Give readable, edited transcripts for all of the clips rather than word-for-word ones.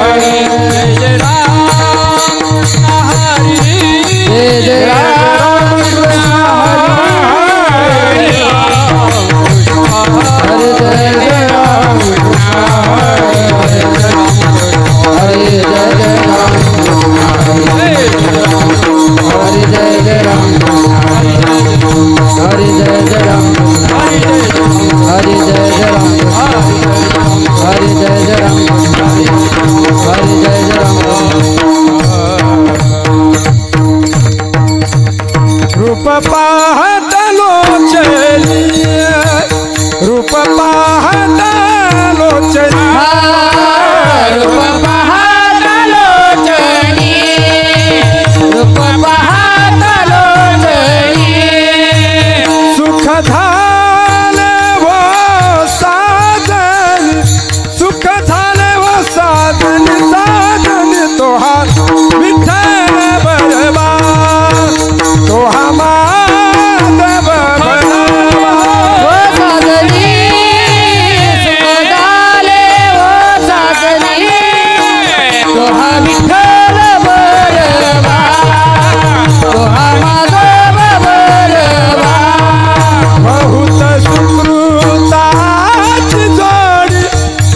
जय राम हरि जय राम कृष्ण हरि जय राम हरि जय जय राम हरि जय जय राम हरि जय जय राम हरि जय जय राम हरि जय जय राम हरि जय जय राम रूप पाहत लोचनिय रूप पाहत लोचनिय रूप पाहत लोचनिय रूप पाहत लोचनिय सुख झाले वो साधन सुख झाले वो साधन साधन तोहार विठ्ठल बरवा तोहा माधव बरवा वो साधनी सुख झाले वो साधनी तोहा विठ्ठल बरवा तोहा माधव बरवा बहुत सुकृताची जोडी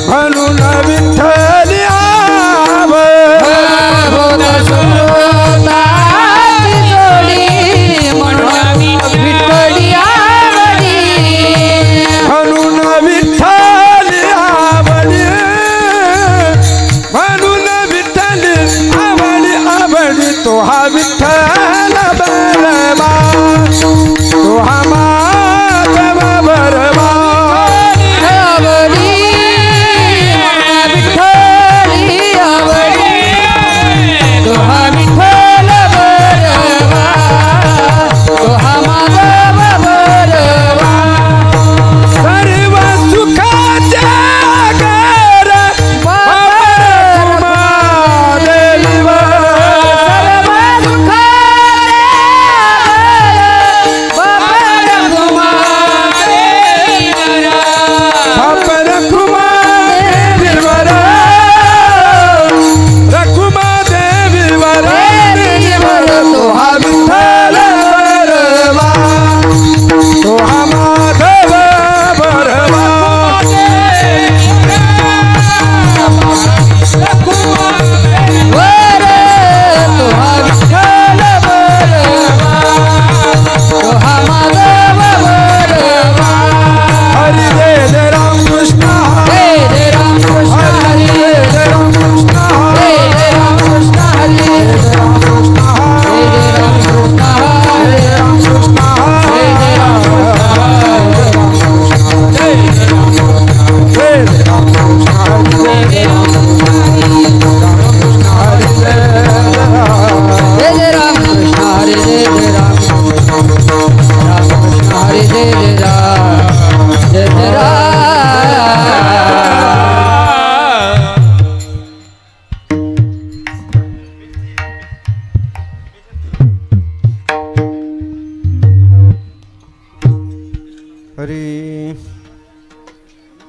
म्हणून विठ्ठल आव बहुत सुकृताची जोडी म्हणून विठ्ठल आवडी म्हणून विठ्ठल आवडी म्हणून विठ्ठल आवडी आवडी तोहा विठ्ठल बरवा तोहा माधव बरवा आवडी विठ्ठली आवडी तोहा विठ्ठल बरवा तोहा माधव बरवा सर्व सुखाच्या घर बाबा देवीवर सर्व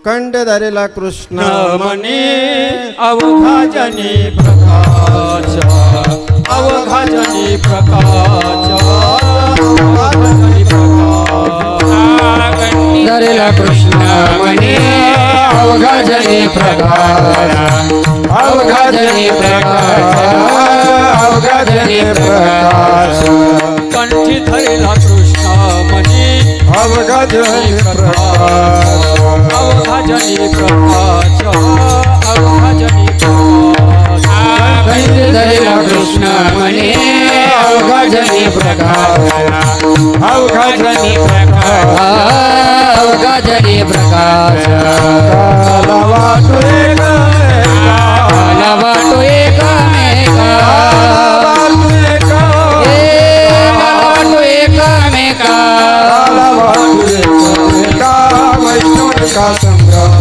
कंड धरेला कृष्ण मनी अवघाजनी प्रकाश अवघाजनी प्रकाश अवघाजनी प्रकाश धरेला कृष्ण मनी अवघाजनी प्रकाश अवघाजनी प्रकाश अवघाजनी प्रकाश कंठी धरेला कृष्ण मनी अवघाजनी प्रकाश अवघाजनी प्रकाश अवघाजनी प्रकाश कंठ धरेला कृष्ण मनी अवघाजनी प्रकाश अवघाजनी प्रकाश अवघाजनी प्रकाश कालावाटो एकमेका वैष्णव का संग्राम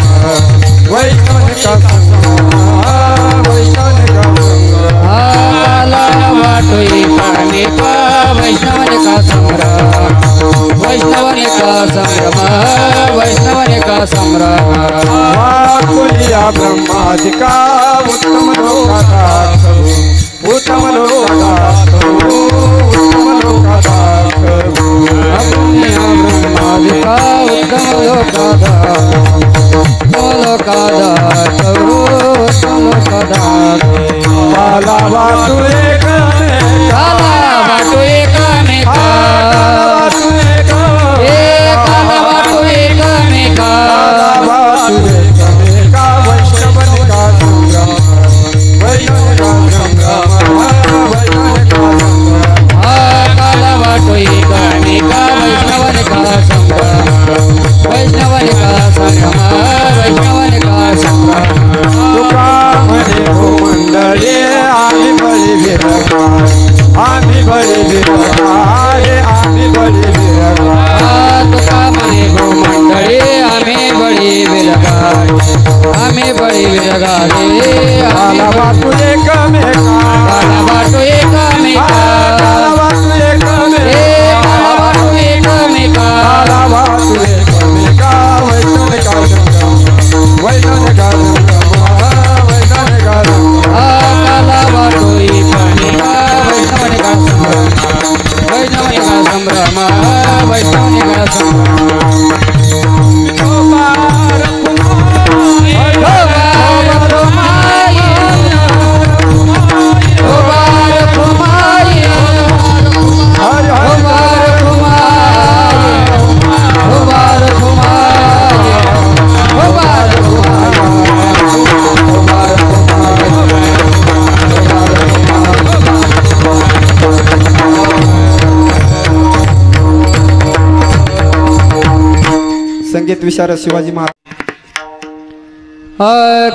विशारद शिवाजी महाराज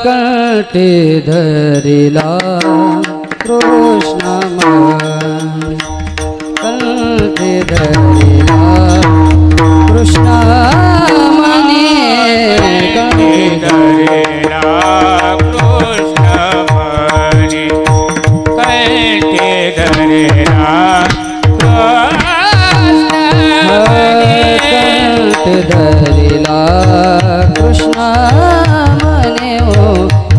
कंठी धरिला कृष्ण मनी कंठी धरिला कृष्ण मनी कंठी धरिला कृष्ण मनी कंठी धरिला कंठी धरिला कृष्ण मनी हो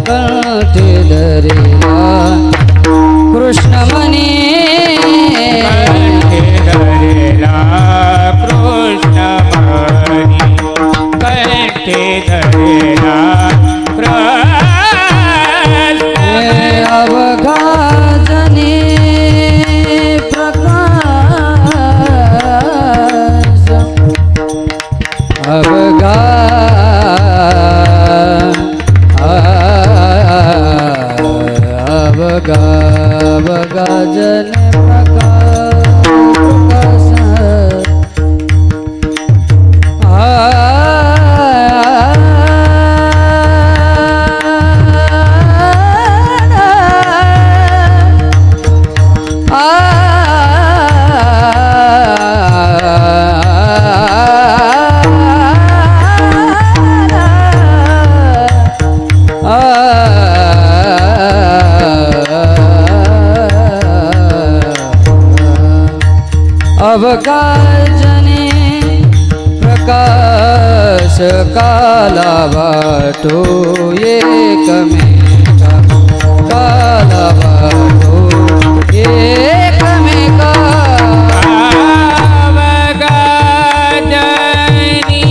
कंठी धरिला कृष्ण मनी कंठी धरिला कृष्ण मनी कंठी धरिला अवघा जनी प्रकाश अवघा अवघा अवघा जन प्रकाश अवकाशने प्रकाश काला वाटो एकमेका काला वाटो एकमेका अवगाजनी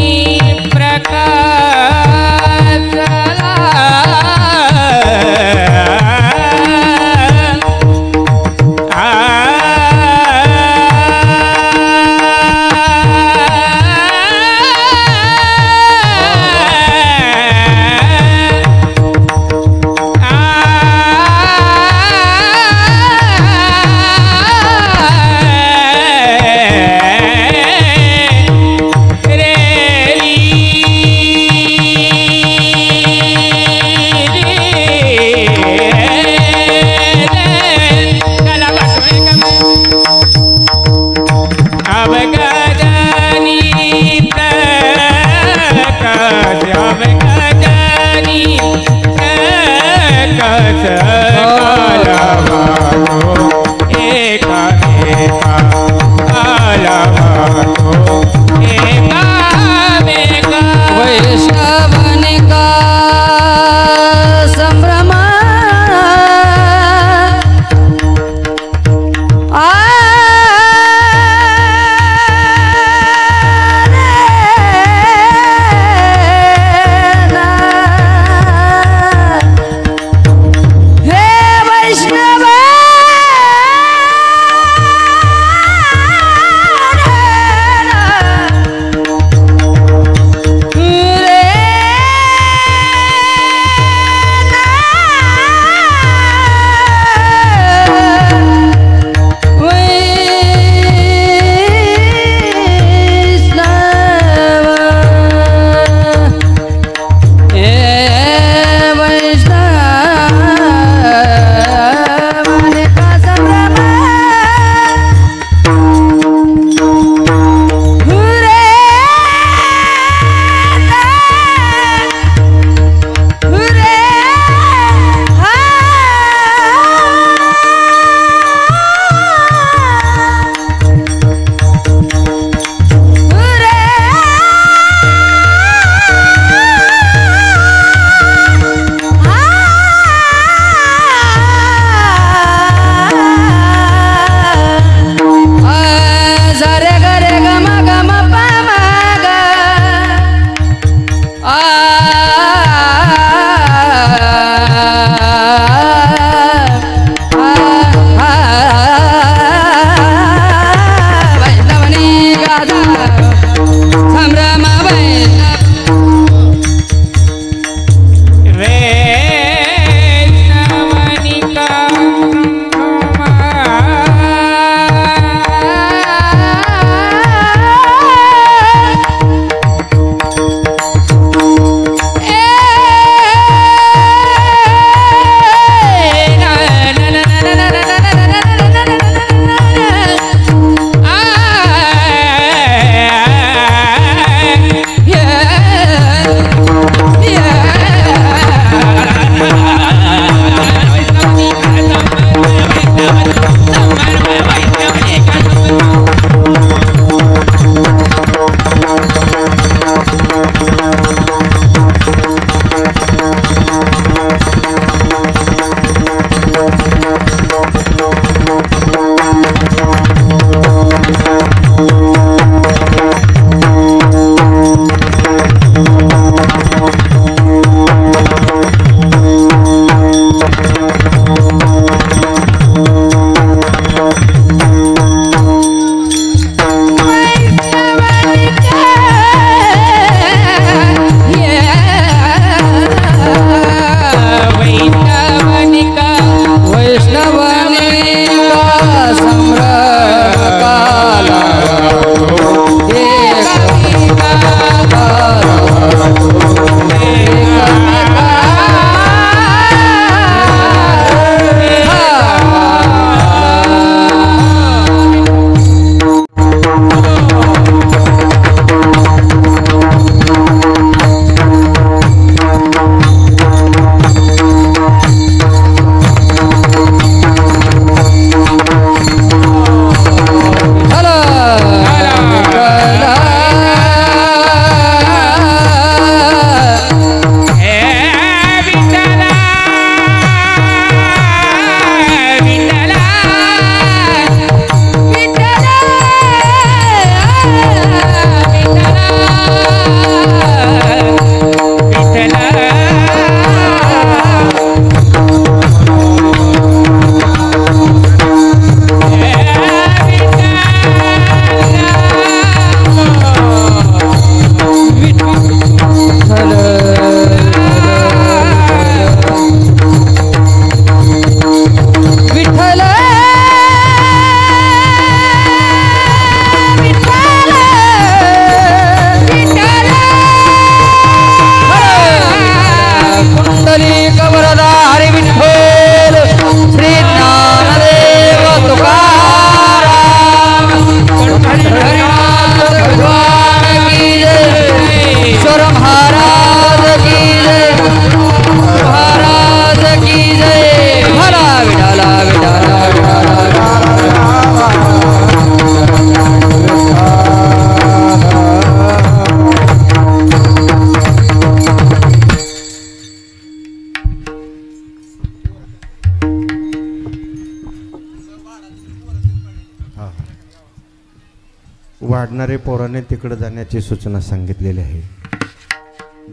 वाढणारे पोराने तिकडे जाण्याची सूचना सांगितलेली आहे.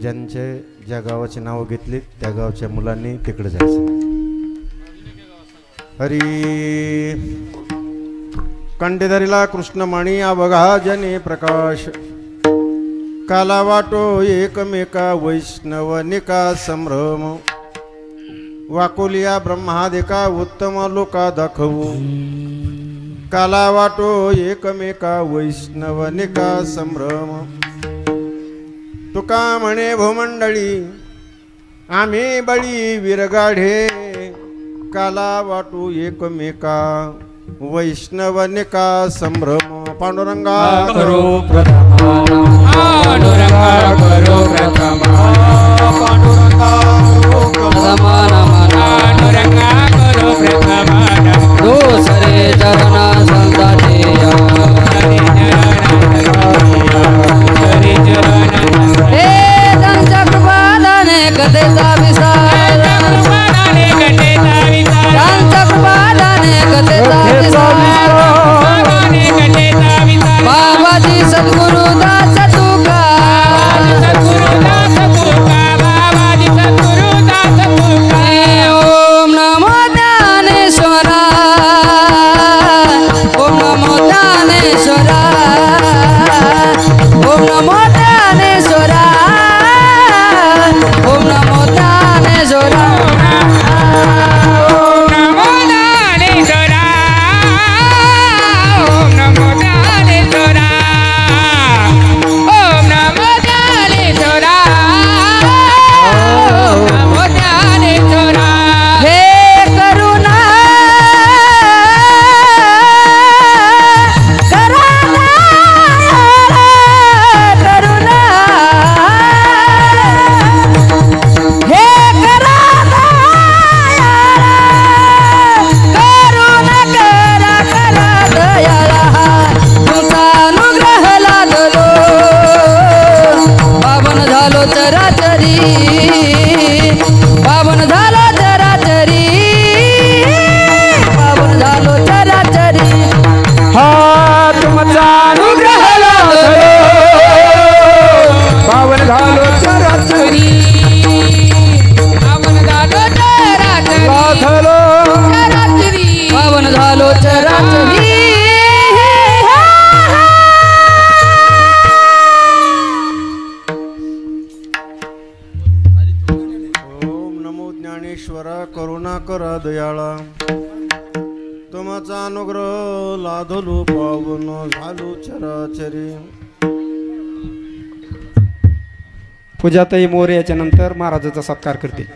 ज्या गावाचे नाव घेतले त्या गावच्या मुलांनी तिकडे जायचं. हरी कंठधरीला कृष्णमणी अवघा जने प्रकाश काला वाटो एकमेका वैष्णवनिका संभ्रम वाकुलिया ब्रह्मादिका उत्तम लोका दाखवू काला वाटो एकमेका वैष्णवनिका संभ्रम तुका म्हणे भूमंडळी आम्ही बळी विरगाढे काला वाटू एकमेका वैष्णवनिका संभ्रम पांडुरंगा करो प्रथमा पांडुरंगा करो प्रथमा पांडुरंगा प्रथमा नमः पांडुरंगा करो प्रथमा दुसरे चरणा संताचे हरी चरण हे चक्रपादाने कथेचा विसार चक्रपादाने कथेचा विसार बाबाजी सद्गुरु दास तुका ओम नमो ज्ञानेश्वरा ओम नमो ज्ञानेश्वरा ओम नमो ज्ञानेश्वरा ओम नमो ज्ञानेश्वरा पावन झालो चराचरी पावन झालो चराचरी हा तुमचा अनुग्रह लाभलो पावन झालो चराचरी पावन झालो चराचरी लाभलो चराचरी पावन झालो चराचरी करुणाकरा दयाळा तुमचा अनुग्रह लाधलो पावन झालो चराचरी. पूजाताई मोरे याच्या नंतर महाराजाचा सत्कार करते.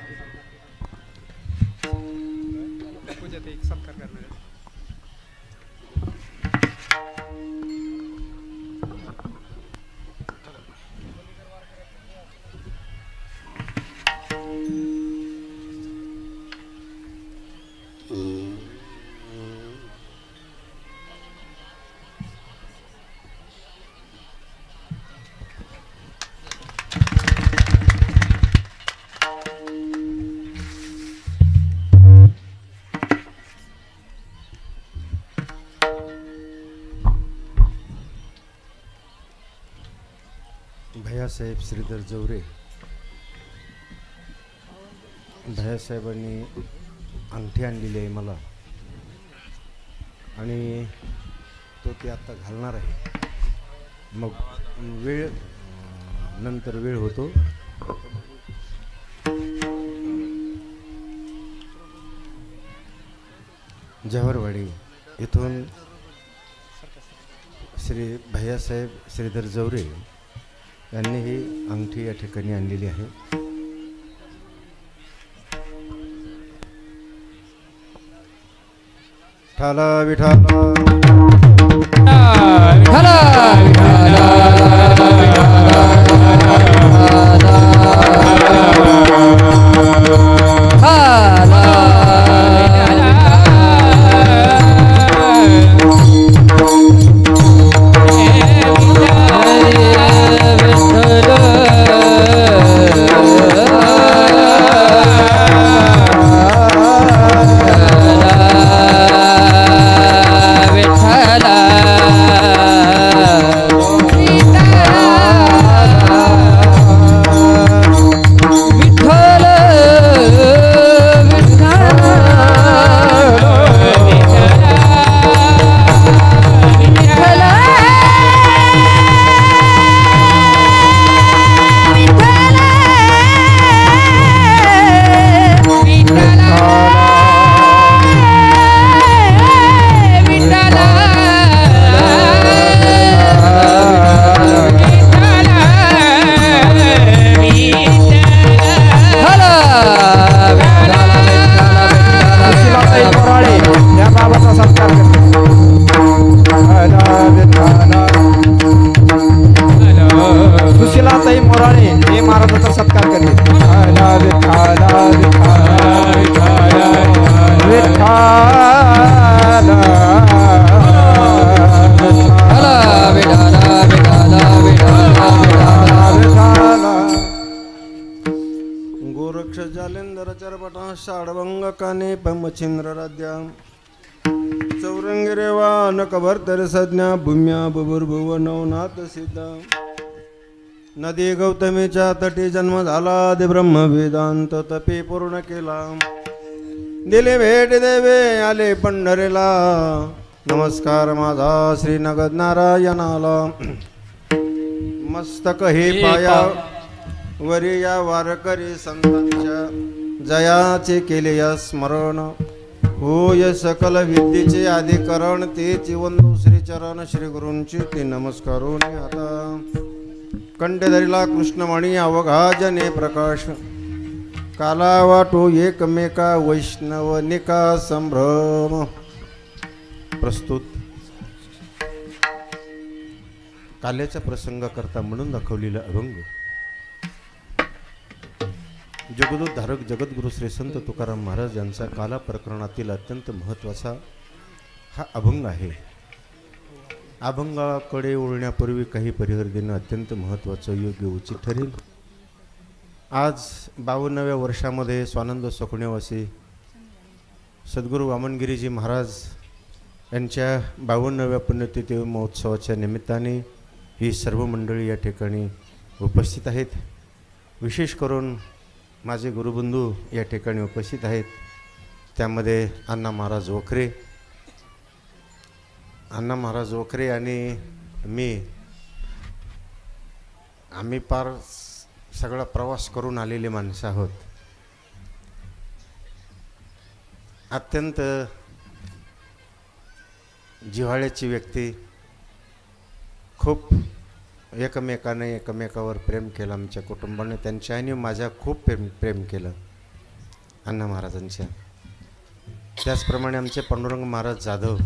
भैयासाहेब श्रीधर जवरे भैयासाहेबांनी अंगठी आणलेली आहे मला आणि तो ती आत्ता घालणार आहे. मग वेळ नंतर वेळ होतो. जव्हारवाडी इथून श्री भैयासाहेब श्रीधर जवरे यांनी ही अंगठी या ठिकाणी आणलेली आहे. ठाला विठाला विठ्ठला गोरक्ष जालेंदर चरपटा षाडभंग काने पमचिंद्र राध्या चौरंगी रेवा नकभर्तर संज्ञा भूम्या बुभुर्भुव नवनाथ सिद्धा नदी गौतमीच्या तटी जन्म झाला दे ब्रह्म वेदांत तपी पूर्ण केला दिले भेट देवे आले पंढरीला नमस्कार माझा श्री नगद नारायणाला मस्तक हे पाया वरी या वारकरी संतांच्या जयाचे केले या स्मरण होय सकल विद्येचे अधिकरण ते चिवंदू श्री चरण श्री गुरूंची ते नमस्कारून आता कंठधरीला कृष्णमणी अवघा जने प्रकाश काला वाटो एकमेका वैष्णवनिका संभ्रम प्रस्तुत काल्याचा प्रसंग करता म्हणून दाखवलेला अभंग जगदोद्धारक जगद्गुरु श्री संत तुकाराम महाराज यांचा काला प्रकरणातील अत्यंत महत्त्वाचा हा अभंग आहे. अभंगाकडे वळण्यापूर्वी काही परिहार देणं अत्यंत महत्त्वाचं योग्य उचित ठरेल. आज 52व्या वर्षामध्ये स्वानंद सोखण्यावासी सद्गुरू वामनगिरीजी महाराज यांच्या 52व्या पुण्यतिथी महोत्सवाच्या निमित्ताने ही सर्व मंडळी या ठिकाणी उपस्थित आहेत. विशेष करून माझे गुरुबंधू या ठिकाणी उपस्थित आहेत. त्यामध्ये अण्णा महाराज वखरे आणि मी आम्ही पार सगळा प्रवास करून आलेले माणसं आहोत. अत्यंत जिव्हाळ्याची व्यक्ती, खूप एकमेकावर प्रेम केलं. आमच्या कुटुंबाने त्यांच्या आणि माझ्या खूप प्रेम केलं अण्णा महाराजांच्या. त्याचप्रमाणे आमचे पांडुरंग महाराज जाधव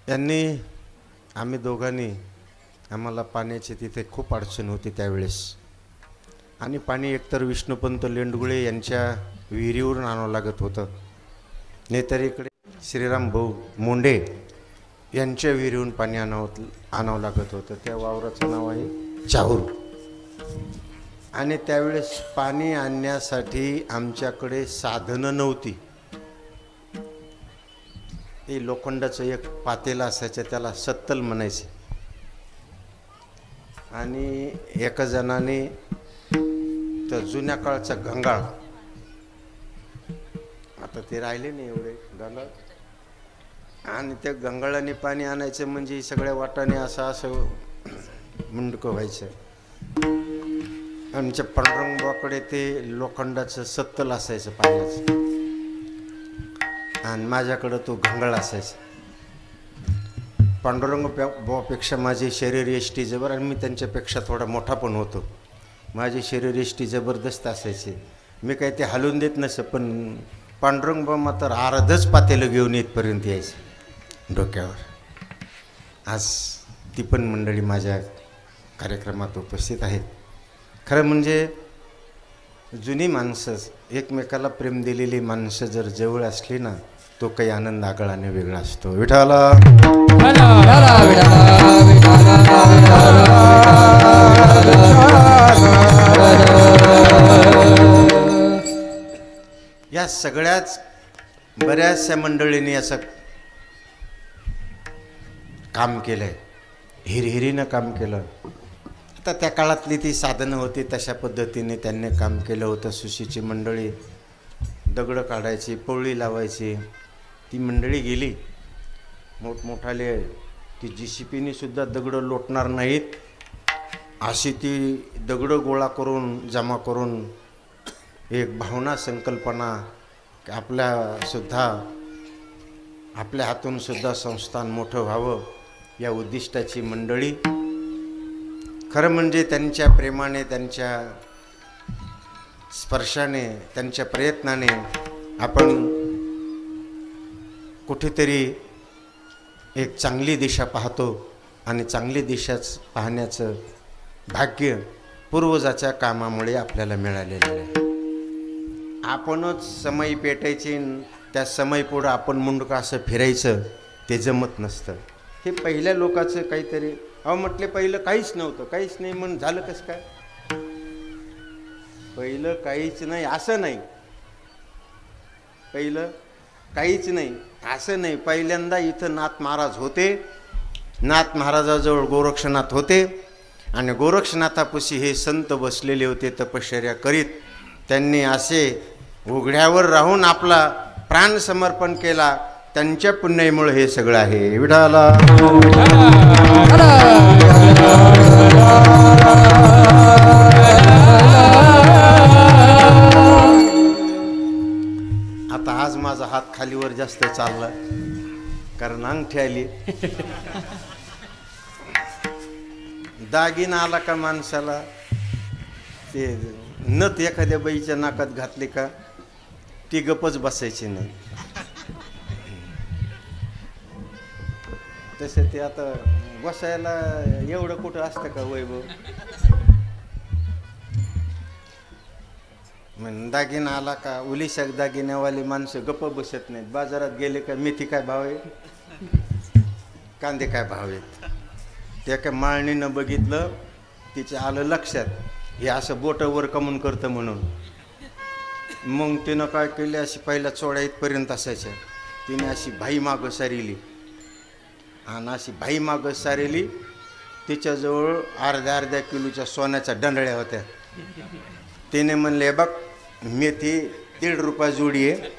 यांनी आम्ही दोघांनी आम्हाला पाण्याची तिथे खूप अडचण होती त्यावेळेस आणि पाणी एकतर विष्णुपंत लेंडगुळे यांच्या विहिरीवरून आणावं लागत होतं, नाहीतर इकडे श्रीराम भाऊ मुंडे यांच्या विहिरीहून पाणी आणावं लागत होतं. त्या वावराचं नाव आहे चाहूर. आणि त्यावेळेस पाणी आणण्यासाठी आमच्याकडे साधनं नव्हती. ते लोखंडाचं एक पातेलं असायचं, त्याला सत्तल म्हणायचे. आणि एका जणाने तर जुन्या काळचा गंगाळ, आता ते राहिले नाही एवढे गंगाळ, आणि त्या गंगाळाने पाणी आणायचं म्हणजे सगळ्या वाटाने असं मुंडकं व्हायचं. आमच्या पांडुरंगाकडे ते लोखंडाचं सत्तल असायचं पाण्याचं आणि माझ्याकडं तो गंगाळ असायचा. पांडुरंग बुवापेक्षा माझी शरीर यष्टी जबर आणि मी त्यांच्यापेक्षा थोडा मोठा पण होतो. माझी शरीर यष्टी जबरदस्त असायची. मी काही ते हलवून देत नसे, पण पांडुरंग बुवा मात्र अर्धच पातेलं घेऊन इथपर्यंत यायचं डोक्यावर. आज ती पण मंडळी माझ्या कार्यक्रमात उपस्थित आहेत. खरं म्हणजे जुनी माणसं, एकमेकाला प्रेम दिलेली माणसं जर जवळ असली ना, तो काही आनंद आगळाने वेगळा असतो. विठाला या सगळ्याच बऱ्याचशा मंडळींनी असं काम केलंय, हिरहिरीनं काम केलं. आता त्या काळातली ती साधनं होती, तशा पद्धतीने त्यांनी काम केलं होतं. सुशीची मंडळी दगडं काढायची, पोळी लावायची. ती मंडळी गेली. मोठमोठाले ती JCPने सुद्धा दगडं लोटणार नाहीत अशी ती दगडं गोळा करून जमा करून एक भावना संकल्पना आपल्या हातून सुद्धा संस्थान मोठं व्हावं या उद्दिष्टाची मंडळी. खरं म्हणजे त्यांच्या प्रेमाने, त्यांच्या स्पर्शाने, त्यांच्या प्रयत्नाने आपण कुठेतरी एक चांगली दिशा पाहतो आणि चांगली दिशाच पाहण्याचं भाग्य पूर्वजाच्या कामामुळे आपल्याला मिळालेलं आहे. आपणच समय पेटायची न त्या समय पुढं आपण मुंडकं असं फिरायचं ते जमत नसतं. हे पहिल्या लोकांचं काहीतरी अहो म्हटले पहिलं काहीच नव्हतं, काहीच नाही म्हणून झालं कसं काय? पहिलं काहीच नाही असं नाही, पहिलं काहीच नाही असं नाही. पहिल्यांदा इथं नाथ महाराज होते, नाथ महाराजाजवळ गोरक्षनाथ होते आणि गोरक्षनाथापाशी हे संत बसलेले होते तपश्चर्या करीत. त्यांनी असे उघड्यावर राहून आपला प्राण समर्पण केला. त्यांच्या पुण्यामुळे हे सगळं आहे. विठाला आता आज माझा हात खालीवर जास्त चालला कारण अंगठी आली. दागिना आला का माणसाला ते नथ एखाद्या बाईच्या नाकात घातली का ती गपच बसायची नाही. तसे ते आता बसायला एवढं कुठं असतं का वैभव? दागिना आला का उलिशाक दागिन्यावाली माणसं गप्प बसत नाहीत. बाजारात गेले का मेथी काय भाव आहे, कांदे काय भाव आहेत, त्या काय माळणीनं बघितलं तिच्या आलं लक्षात हे असं बोटं वर कमून करतं म्हणून. मग तिनं काय केले, अशी पहिल्या चोळ्या इथपर्यंत असायच्या, तिने अशी भाई मागं सारिली आणि अशी भाई मागं सारेली. तिच्याजवळ अर्ध्या अर्ध्या किलोच्या सोन्याच्या डंडळ्या होत्या. तिने म्हणले बघ मेथी 1.5 रुपये जोडी आहे,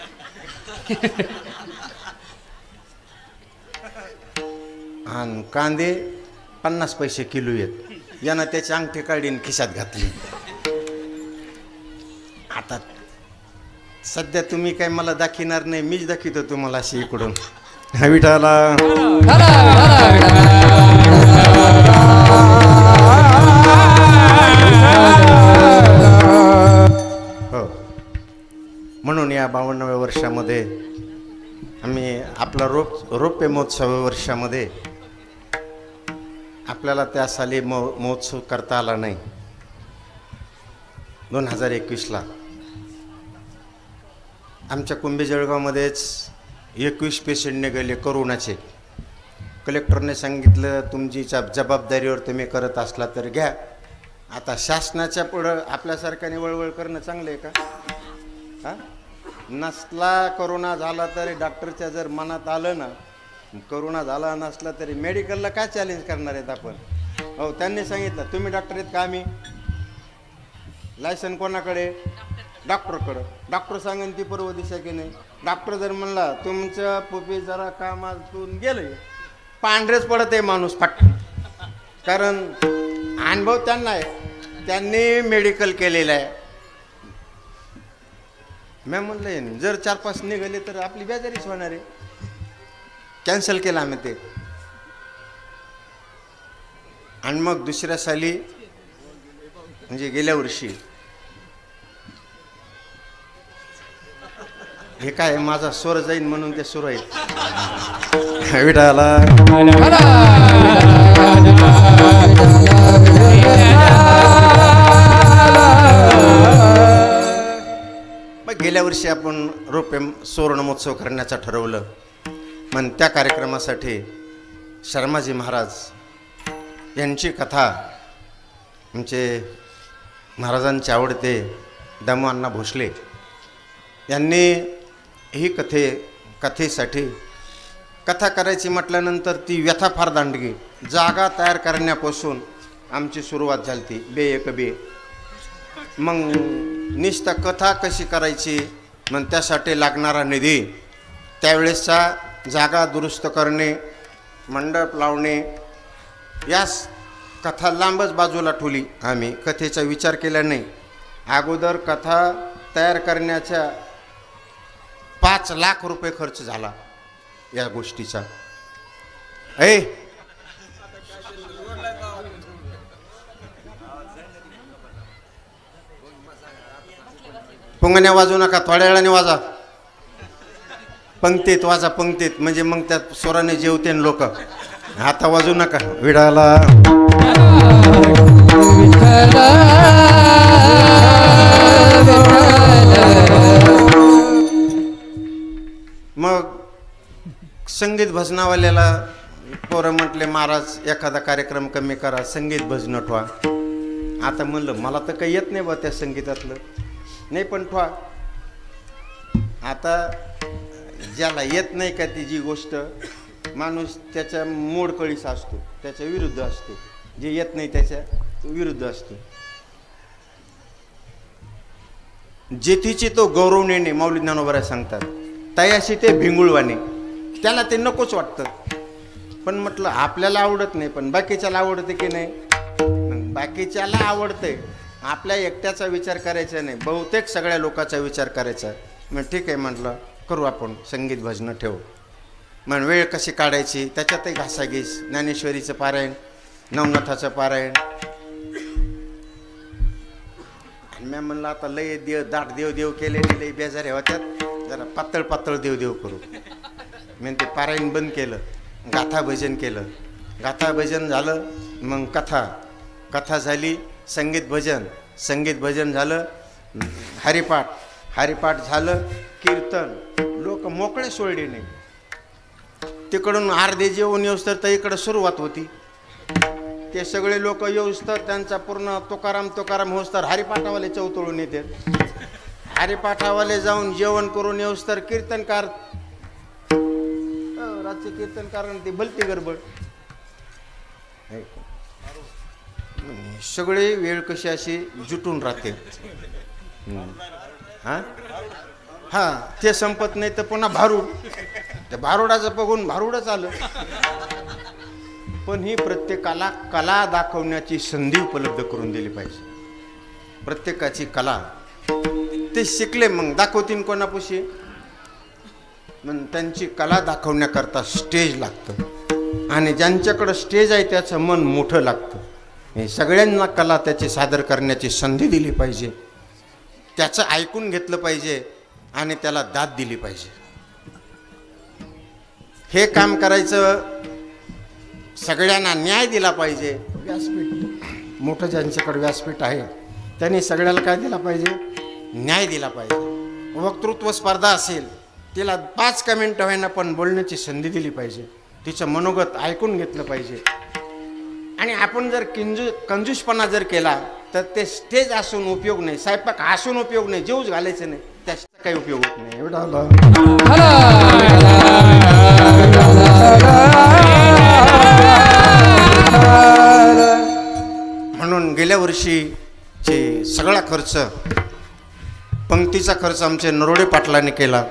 आणि कांदे 50 पैसे किलो आहेत. यानं त्याची अंगठी काढीन खिशात घातली. आता सध्या तुम्ही काय मला दाखिणार नाही, मीच दाखवतो तुम्हाला अशी इकडून. विठाला हो. म्हणून या 52व्या वर्षामध्ये आम्ही आपला रौप्य महोत्सव वर्षामध्ये आपल्याला त्या साली महोत्सव करता आला नाही. 2021ला आमच्या कुंभे जळगावमध्येच 21 पेशंट निघाले करोनाचे. कलेक्टरने सांगितलं तुमची जबाबदारीवर तुम्ही करत असला तर घ्या. आता शासनाच्या पुढं आपल्यासारख्याने वळवळ करणं चांगलं आहे का? हां, नसला करोना झाला तरी डॉक्टरच्या जर मनात आलं ना, करोना झाला नसला तरी मेडिकलला काय चॅलेंज करणार आहेत आपण? हो, त्यांनी सांगितलं तुम्ही डॉक्टर आहेत का? आम्ही लायसन कोणाकडे? डॉक्टरकडं. डॉक्टर सांगेन ती पूर्व दिशा की नाही. डॉक्टर जर म्हणला तुमचं पुपी जरा कामातून गेलं, पांढरेच पडत आहे माणूस फट, कारण अनुभव त्यांना आहे, त्यांनी मेडिकल केलेलं आहे. मी म्हणलं जर 4-5 निघाले तर आपली बेजारीच होणार आहे. कॅन्सल केलं आम्ही ते. आणि मग दुसऱ्या साली म्हणजे गेल्या वर्षी हे काय माझा स्वर जाईन म्हणून ते सुरू आहेत. विठाला मग गेल्या वर्षी आपण रौप्य सुवर्ण महोत्सव करण्याचं ठरवलं. मग त्या कार्यक्रमासाठी शर्माजी महाराज यांची कथा आमचे महाराजांचे आवडते दामू अण्णा भोसले यांनी ही कथेसाठी कथा करायची म्हटल्यानंतर ती व्यथा फार दांडगी. जागा तयार करण्यापासून आमची सुरुवात झाली ती बे. मग निष्ठा कथा कशी करायची, मग त्यासाठी लागणारा निधी, त्यावेळेसचा जागा दुरुस्त करणे, मंडप लावणे, यास कथा लांबच बाजूला ठेवली. आम्ही कथेचा विचार केला नाही. अगोदर कथा तयार करण्याच्या 5 लाख रुपये खर्च झाला या गोष्टीचा. पुंगण्या वाजू नका, थोड्या वेळाने वाजा. पंक्तीत वाजा, पंक्तीत, म्हणजे मग त्या स्वराने जेवते लोक. आता वाजू नका. विडाला विठ्ठल संगीत भजनावाल्याला पोरं म्हटले महाराज एखादा कार्यक्रम कमी करा, संगीत भजनं ठेवा. आता म्हणलं मला तर काही येत नाही बा त्या संगीतातलं, नाही पण ठेवा. आता ज्याला येत नाही का ती जी गोष्ट, माणूस त्याच्या मोडकळीचा असतो, त्याच्या विरुद्ध असतो. जे येत नाही त्याच्या विरुद्ध असतो. जेथीची तो गौरव नेणे माऊली ज्ञानोबा सांगतात, तयाशी ते भिंगुळवाणे. त्याला ते नकोच वाटतं, पण म्हटलं आपल्याला आवडत नाही पण बाकीच्याला आवडते की नाही. बाकीच्याला आवडते, आपल्या एकट्याचा विचार करायचा नाही, बहुतेक सगळ्या लोकांचा विचार करायचा. मग ठीक आहे म्हटलं, करू आपण संगीत भजनं ठेवू. मग वेळ कशी काढायची, त्याच्यातही घासाघीस, ज्ञानेश्वरीचं पारायण, नवनाथाचं पारायण. आणि मी म्हणलं आता लय दाट देव केलेले लय बेजारे होत्यात, जरा पातळ पातळ देव करू. मी ते पारायण बंद केलं, गाथा भजन केलं. गाथा भजन झालं, मग कथा झाली, संगीत भजन झालं, हरिपाठ झालं, कीर्तन. लोक मोकळे सोडले नाही. तिकडून अर्धे जेवण येऊस तर इकडं सुरुवात होती. ते सगळे लोक येऊस तर त्यांचा पूर्ण तुकाराम होस तर हरिपाठावाले चौतळून येते. हरिपाठावाले जाऊन जेवण करून येऊस तर कीर्तनकार, रातचे कीर्तनकार ते भलती गडबड. सगळे वेळ कशी अशी जुटून राहते. हा ते संपत नाही तर पुन्हा भारूड, त्या भारुडाचं बघून भारूडच आलं. पण ही प्रत्येकाला कला दाखवण्याची संधी उपलब्ध करून दिली पाहिजे. प्रत्येकाची कला ते शिकले, मग दाखवतील कोणापाशी. मग त्यांची कला दाखवण्याकरता स्टेज लागतं, आणि ज्यांच्याकडं स्टेज आहे त्याचं मन मोठं लागतं. हे सगळ्यांना कला त्याची सादर करण्याची संधी दिली पाहिजे, त्याचं ऐकून घेतलं पाहिजे आणि त्याला दाद दिली पाहिजे. हे काम करायचं, सगळ्यांना न्याय दिला पाहिजे. व्यासपीठ मोठं ज्यांच्याकडे व्यासपीठ आहे त्यांनी सगळ्याला काय दिला पाहिजे, न्याय दिला पाहिजे. वक्तृत्व स्पर्धा असेल, तिला 5 कमेंट व्हायना पण बोलण्याची संधी दिली पाहिजे, तिचं मनोगत ऐकून घेतलं पाहिजे. आणि आपण जर कंजूसपणा जर केला तर ते स्टेज असून उपयोग नाही, स्वयंपाक असून उपयोग नाही, जेवूच घालायचं नाही, त्याचा काही उपयोग होत नाही. एवढा म्हणून गेल्या वर्षीचे सगळा खर्च, पंक्तीचा खर्च आमचे नरोडे पाटलांनी केला.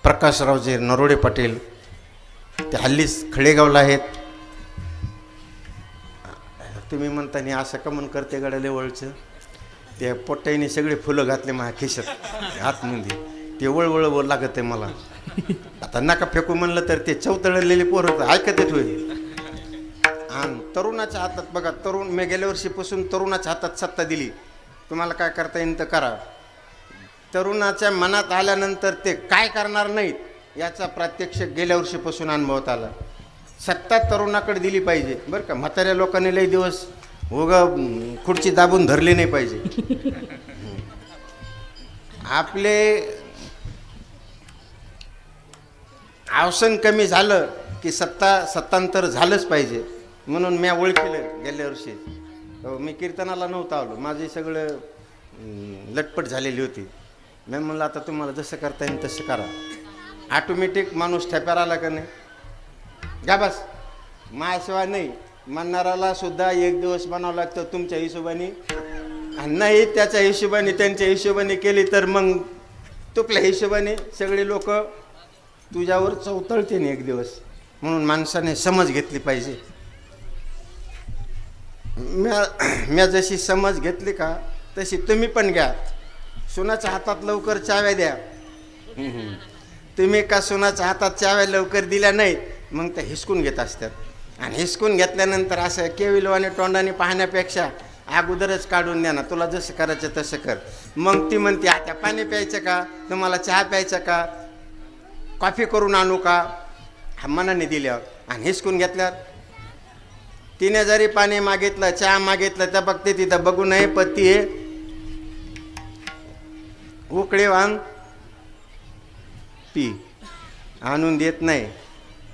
प्रकाशरावजी नरोडे पाटील ते हल्लीच खळेगावला आहेत. तुम्ही म्हणता असं कमन करते गडाले वळचं, ते पोट्ट्याने सगळे फुलं घातले माझ्या खिशात आतमध्ये, ते वळवळ लागत आहे मला. आता नका फेकू म्हणलं तर ते चौतळलेले पोरं ऐकत येत होईल. आणि तरुणाच्या हातात बघा, तरुण मी गेल्या वर्षीपासून तरुणाच्या हातात सत्ता दिली. तुम्हाला काय करता येईल तर करा. तरुणाच्या मनात आल्यानंतर ते काय करणार नाहीत याचा प्रात्यक्षिक गेल्या वर्षीपासून अनुभवत आला. सत्ता तरुणाकडे दिली पाहिजे बरं का. म्हाताऱ्या लोकांनी लई दिवस खुर्ची दाबून धरली नाही पाहिजे. आपले अवसन कमी झालं की सत्तांतर झालंच पाहिजे. म्हणून मी ओळखलं गेल्या वर्षी. मी कीर्तनाला नव्हतं आलो, माझी सगळं लटपट झालेली होती. मी म्हणलं आता तुम्हाला जसं करता येईल तसं करा. ऑटोमॅटिक माणूस ठेप्यार आला का नाही, घ्या बस माझ्याशिवाय नाही म्हणणाराला सुद्धा एक दिवस बनावं लागतं तुमच्या हिशोबाने. नाही त्याच्या हिशोबाने त्यांच्या हिशोबाने केली तर मग तुपल्या हिशोबाने सगळे लोक तुझ्यावर चौतळते नाही एक दिवस. म्हणून माणसाने समज घेतली पाहिजे. म्या जशी समज घेतली का तशी तुम्ही पण घ्या. सुनाच्या हातात लवकर चाव्या द्या. तुम्ही का सुनाच्या हातात चाव्या लवकर दिल्या नाहीत मग त्या हिसकून घेत असतात. आणि हिसकून घेतल्यानंतर असं केविलवाने तोंडाने पाहण्यापेक्षा अगोदरच काढून द्या ना, तुला जसं करायचं तसं कर. मग ती म्हणते आता पाणी प्यायचं का, तुम्हाला चहा प्यायचा का, कॉफी करून आणू का, मनाने दिल्यावर. आणि हिसकून घेतल्यावर तिने जरी पाणी मागितलं चहा मागितलं तर बघते तिथं बघू नये पत्ती आहे उकळे वांग पी. आणून देत नाही.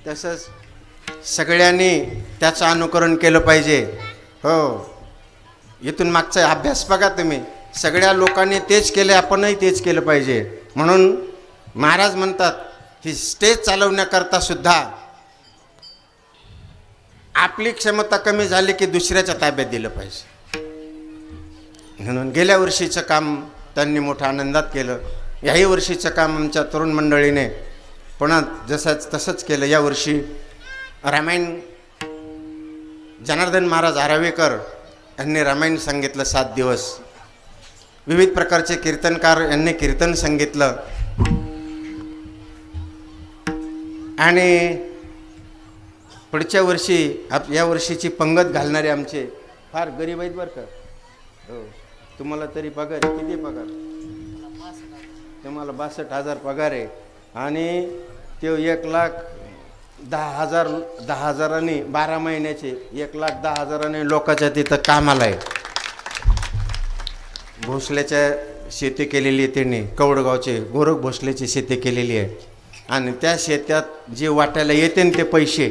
तसंच सगळ्यांनी त्याचं अनुकरण केलं पाहिजे. हो, इथून मागचा अभ्यास बघा तुम्ही, सगळ्या लोकांनी तेच केले, आपणही तेच केलं पाहिजे. म्हणून महाराज म्हणतात की स्टेज चालवण्याकरता सुद्धा आपली क्षमता कमी झाली की दुसऱ्याच्या ताब्यात दिलं पाहिजे. म्हणून गेल्या वर्षीचं काम त्यांनी मोठ्या आनंदात केलं. याही वर्षीचं काम आमच्या तरुण मंडळीने पुन्हा तसंच केलं. यावर्षी रामायण जनार्दन महाराज आरावेकर यांनी रामायण सांगितलं 7 दिवस. विविध प्रकारचे कीर्तनकार यांनी कीर्तन सांगितलं. आणि पुढच्या वर्षी या वर्षीची पंगत घालणारे आमचे फार गरीब आहेत बरं का. हो, तुम्हाला तरी पगार आहे, किती पगार? तुम्हाला 62,000 पगार आहे. आणि ते 1,10,000 12 महिन्याचे 1,10,000 लोकांच्या तिथं कामाला आहे. भोसल्याच्या शेती केलेली आहे त्यांनी, कवडगावचे गोरख भोसल्याची शेती केलेली आहे. आणि त्या शेतात जे वाटायला येते ना ते पैसे,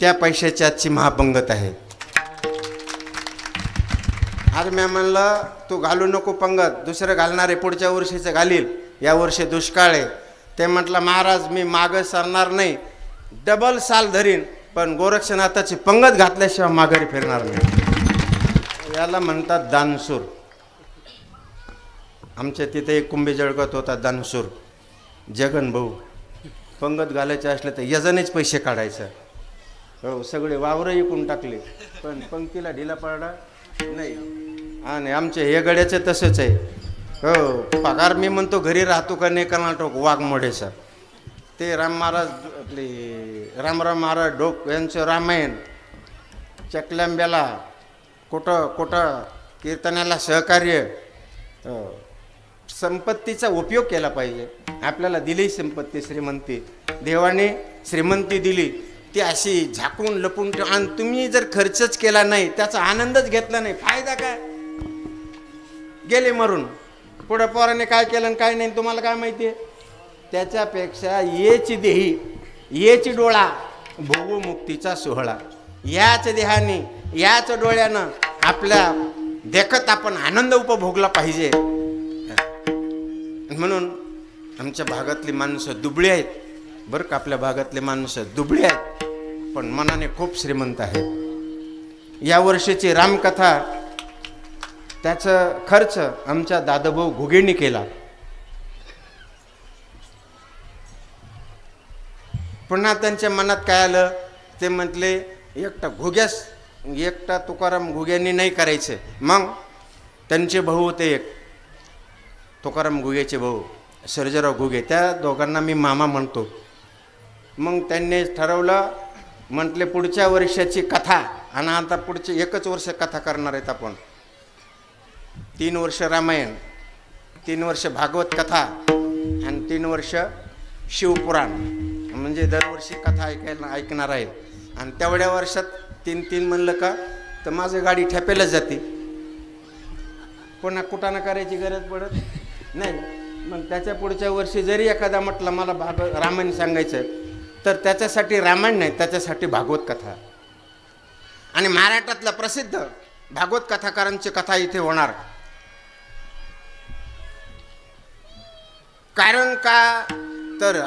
त्या पैशाची आजची महापंगत आहे. आज मी म्हणलं तू घालू नको पंगत, दुसरं घालणार आहे, पुढच्या वर्षीचं घालील, या वर्षी दुष्काळ आहे. ते म्हटलं महाराज मी मागं सरणार नाही, डबल साल धरीन, पण गोरक्षनाथाची पंगत घातल्याशिवाय माघारी फिरणार नाही. याला म्हणतात दानसूर. आमच्या तिथे एक कुंभी जळकत होता दानसूर, जगन भाऊ. पंगत घालायचे असले तर यजनेच पैसे काढायचं. हो, सगळे वावरं विकून टाकले, पण पंक्तीला ढिला पडला नाही. आणि आमचे हे गड्याचं तसंच आहे. हो, पगार मी म्हणतो घरी राहतो का नाही कर्नाटक वाघमोडेचा. ते राम महाराज आपले रामराम महाराज डोक यांचं रामायण चकल्याम्ब्याला कुठं कीर्तनाला सहकार्य. संपत्तीचा उपयोग केला पाहिजे. आपल्याला दिली संपत्ती, श्रीमंती, देवाने श्रीमंती दिली, ती अशी झाकून लपून ठेव. आणि तुम्ही जर खर्चच केला नाही, त्याचा आनंदच घेतला नाही, फायदा काय? गेले मरून. पुढं पोराने काय केलं आणि काय नाही तुम्हाला काय माहिती आहे? त्याच्यापेक्षा येची देही, येची डोळा, भोगू मुक्तीचा सोहळा. याच देहाने, याच डोळ्यानं आपल्या देखत आपण आनंद उपभोगला पाहिजे. म्हणून आमच्या भागातली माणसं दुबळी आहेत बरं का. आपल्या भागातले माणसं दुबळी आहेत, पण मनाने खूप श्रीमंत आहेत. या वर्षीची रामकथा त्याचा खर्च आमच्या दादाभाऊ घुगेंनी केला. पुन्हा त्यांच्या मनात काय आलं, ते म्हटले एकटा तुकाराम घुग्यांनी नाही करायचं. मग त्यांचे भाऊ होते एक, तुकाराम घुगेचे भाऊ सर्जेराव घुगे, त्या दोघांना मी मामा म्हणतो. मग त्यांनी ठरवलं, म्हटले पुढच्या वर्षाची कथा, आणि आता पुढचे 1च वर्ष कथा करणार आहेत आपण. 3 वर्ष रामायण, 3 वर्ष भागवत कथा आणि 3 वर्ष शिवपुराण. म्हणजे दरवर्षी कथा ऐकणार आहे. आणि तेवढ्या वर्षात 3 म्हणलं का तर माझं गाडी ठेपेलाच जाते, पुन्हा कुठानं करायची गरज पडत नाही. मग त्याच्या पुढच्या वर्षी जरी एखादा म्हटलं मला रामायण सांगायचं, तर त्याच्यासाठी रामायण नाही, त्याच्यासाठी भागवत कथा. आणि महाराष्ट्रातला प्रसिद्ध भागवत कथाकारांची कथा इथे होणार. कारण का तर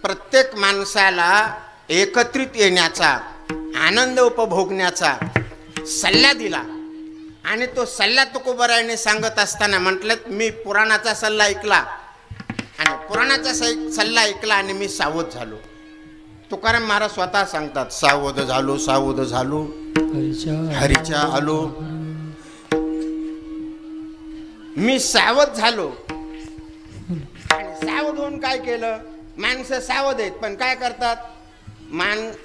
प्रत्येक माणसाला एकत्रित येण्याचा, आनंद उपभोगण्याचा सल्ला दिला. आणि तो सल्ला तुकोबारायाने सांगत असताना म्हटलं, मी पुराणाचा सल्ला ऐकला आणि पुराणाचा सल्ला ऐकला आणि मी सावध झालो. तुकाराम महाराज स्वतः सांगतात, सावध झालो हरीच्या आलो. मी सावध झालो. आणि सावध होऊन काय केलं? माणसं सावध आहेत, पण काय करतात?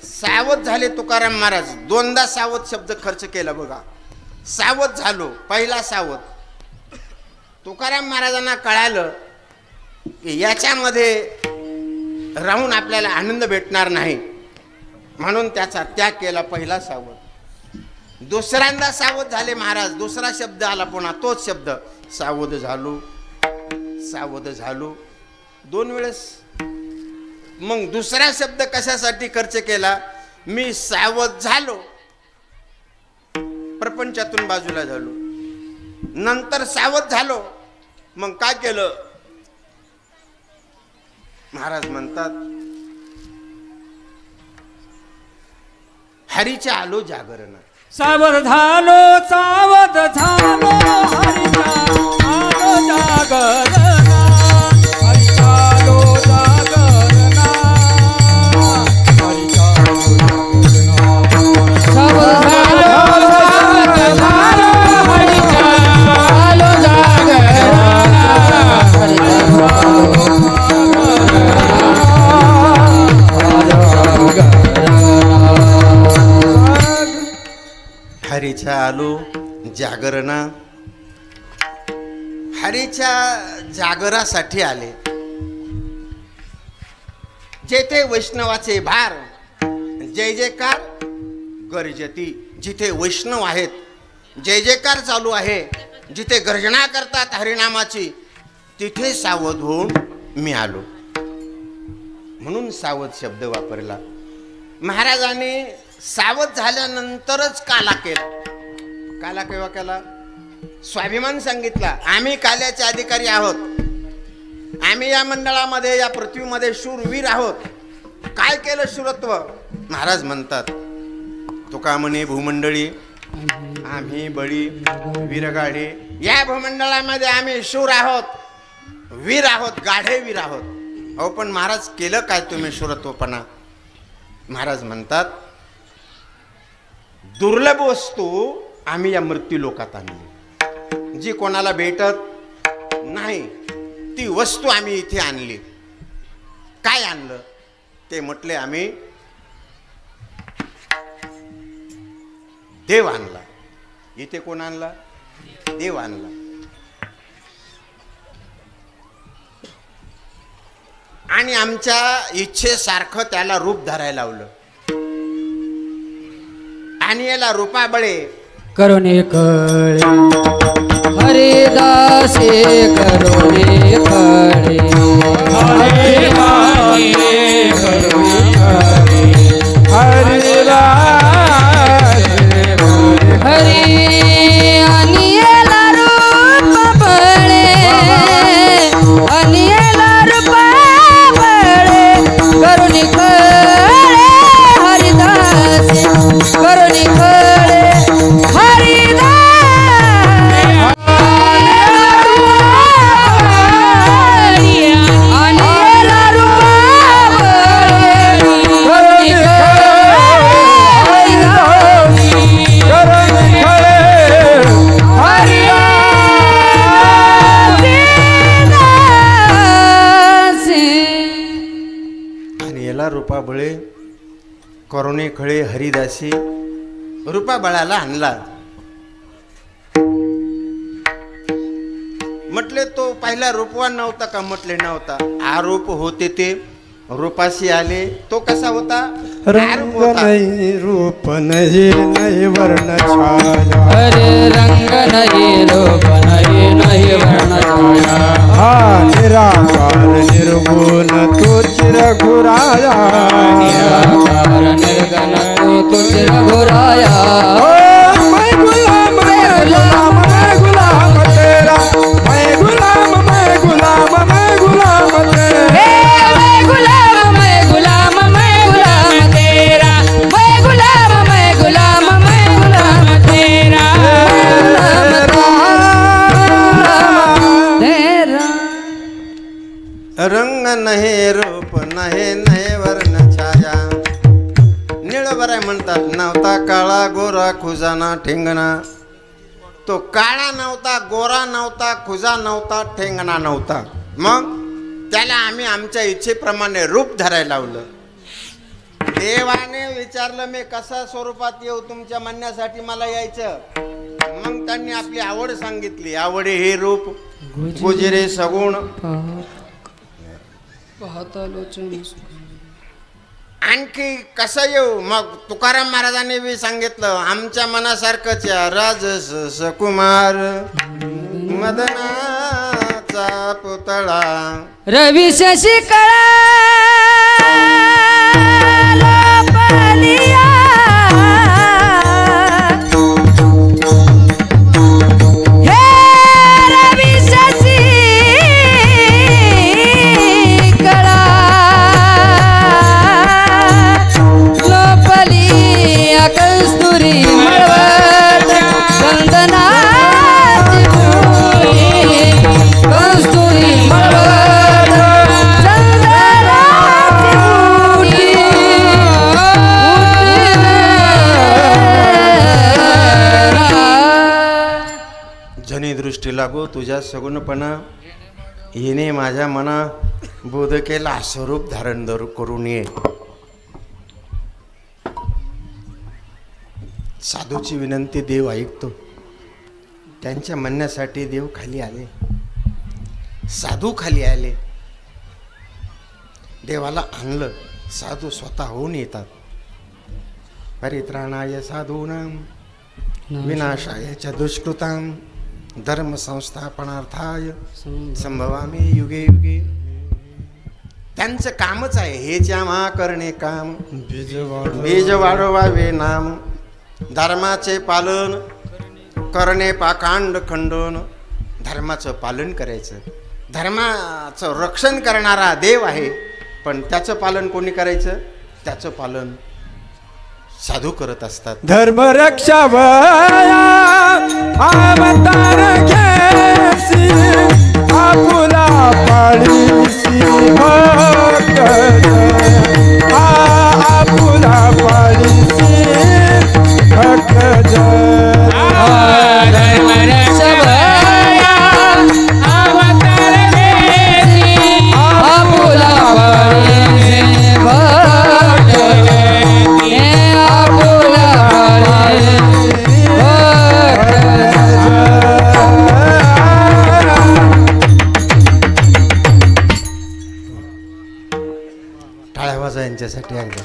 सावध झाले. तुकाराम महाराज 2दा सावध शब्द खर्च केला बघा. सावध झालो, पहिला सावध. तुकाराम महाराजांना कळालं की याच्यामध्ये राहून आपल्याला आनंद भेटणार नाही, म्हणून त्याचा त्याग केला, पहिला सावध. दुसऱ्यांदा सावध झाले महाराज, दुसरा शब्द आला पुन्हा, तोच शब्द सावध झालो. 2 वेळेस मग दुसरा शब्द कशासाठी खर्च केला? मी सावध झालो, प्रपंचातून बाजूला झालो, नंतर सावध झालो, मग काय केलं? महाराज म्हणतात हरीच्या आलो जागरण. सावध झालो हरीचा आलो जागरणा, हरीचा आलो जागरणा, हरीचा आलो जागरणा. सावध झालो हरीचा आलो हरीच्या आलो जागरणा. हरीच्या जागरासाठी आले. जेथे वैष्णवाचे भार जय जयकार गर्जती, जिथे वैष्णव आहेत जय जयकार चालू आहे, जिथे गर्जना करतात हरिनामाची, तिथे सावध होऊन मी आलो. म्हणून सावध शब्द वापरला. महाराजांनी सावध झाल्यानंतरच काला केला. काला केव्हा केला? स्वाभिमान सांगितला. आम्ही काल्याचे अधिकारी आहोत, आम्ही या मंडळामध्ये या पृथ्वीमध्ये शूरवीर आहोत. काय केलं शूरत्व? महाराज म्हणतात तुका म्हणे भूमंडळी आम्ही बळी वीरगाढे, या भूमंडळामध्ये आम्ही शूर आहोत, वीर आहोत, गाढे वीर आहोत. अहो पण महाराज केलं काय तुम्ही शूरत्वपणा? महाराज म्हणतात दुर्लभ वस्तू आम्ही या मृत्यू लोकात आणली, जी कोणाला भेटत नाही ती वस्तू आम्ही इथे आणली. काय आणलं ते म्हटले आम्ही देव आणला. इथे कोण आणला? देव आणला. आणि आमच्या इच्छेसारखं त्याला रूप धरायला लावलं. आणि याला रूपाबळे करुणे कळे हरिदासे करुणे कळे हरे मागे करुणे हरे हरी अनियला रूप बळे अनियला रूप बळे करुणे कळे हरिदासे करुणे कळे हरिदास अनियला रूप बळे रूपाबळे करुणे खळे हरिदासी रूपाबळाला आणला. म्हटले तो पहिला रूपवान नव्हता का? म्हटले नव्हता. आरोप होते ते रूपाशी आले. तो कसा होता? रंग नहीं रूप नहीं नहीं वर्ण छाया, हरे रंग नहीं रूप नहीं नहीं वर्ण छाया, हा निराकार निर्गुण तो चिरघुराया, निराकार निर्गुण तू चिरघुराया. मैं गुलाम मैं गुलाम तेरा, मैं गुलाम मैं गुलाम मैं गुलाम तेरा, मैं गुलाम मैं गुलाम मैं गुलाम तेरा, मैं गुलाम मैं गुलाम मैं गुलाम तेरा, तेरा. रंग नाही रूप नाही नाही वर्ण छाया. निळबराय म्हणतात नव्हता काळा गोरा खुजाना ठेंगणा. तो काळा नव्हता, गोरा नव्हता, खुजा नव्हता, ठेंगणा नव्हता. मग त्याला आम्ही आमच्या इच्छेप्रमाणे रूप धरायला लावलं. देवाने विचारलं मी कसा स्वरूपात येऊ तुमच्या म्हणण्यासाठी मला यायचं. मग त्यांनी आपली आवड सांगितली. आवडे हे रूप गुजरे सगुण. आणखी कसं येऊ? मग तुकाराम महाराजांनी बी सांगितलं आमच्या मनासारखंच या राजस सकुमार मदनाच रामाचा पुतळा रवी शशी कळा लोपलिया हे रवी शशी कळा लोपलिया कस्तुरी मळवट चंदनाची फुली कस्तुरी मळवट चंदनाची फुली जनी दृष्टी लागो तुझ्या सगुणपणा हिने माझ्या मना बोध केला स्वरूप धारण करून ये. साधूची विनंती देव ऐकतो. त्यांच्या म्हणण्यासाठी देव खाली आले, साधू खाली आले. देवाला आणलं. साधू स्वतः होऊन येतात. परित्राणाय साधूनां विनाशाय च दुष्कृतां धर्म संस्थापनार्थाय संभवामी युगे युगे. त्यांचं कामच आहे हेच आम्हा करणे काम, बीज वाढवावे नाम, धर्माचे पालन करणे पाकांड खंडन. धर्माचं पालन करायचं. धर्माचं रक्षण करणारा देव आहे, पण त्याचं पालन कोणी करायचं? त्याचं पालन साधू करत असतात. धर्म रक्षा वया अवतार घेसी आपुला पाळीसी भक्त आपुला पाळीसी भक्त धर्म रक्षा वया अवतार घेसी आपुला पाळीसी भक्त आपुला पाळीसी टाळ्या वाजा यांच्यासाठी एकदा.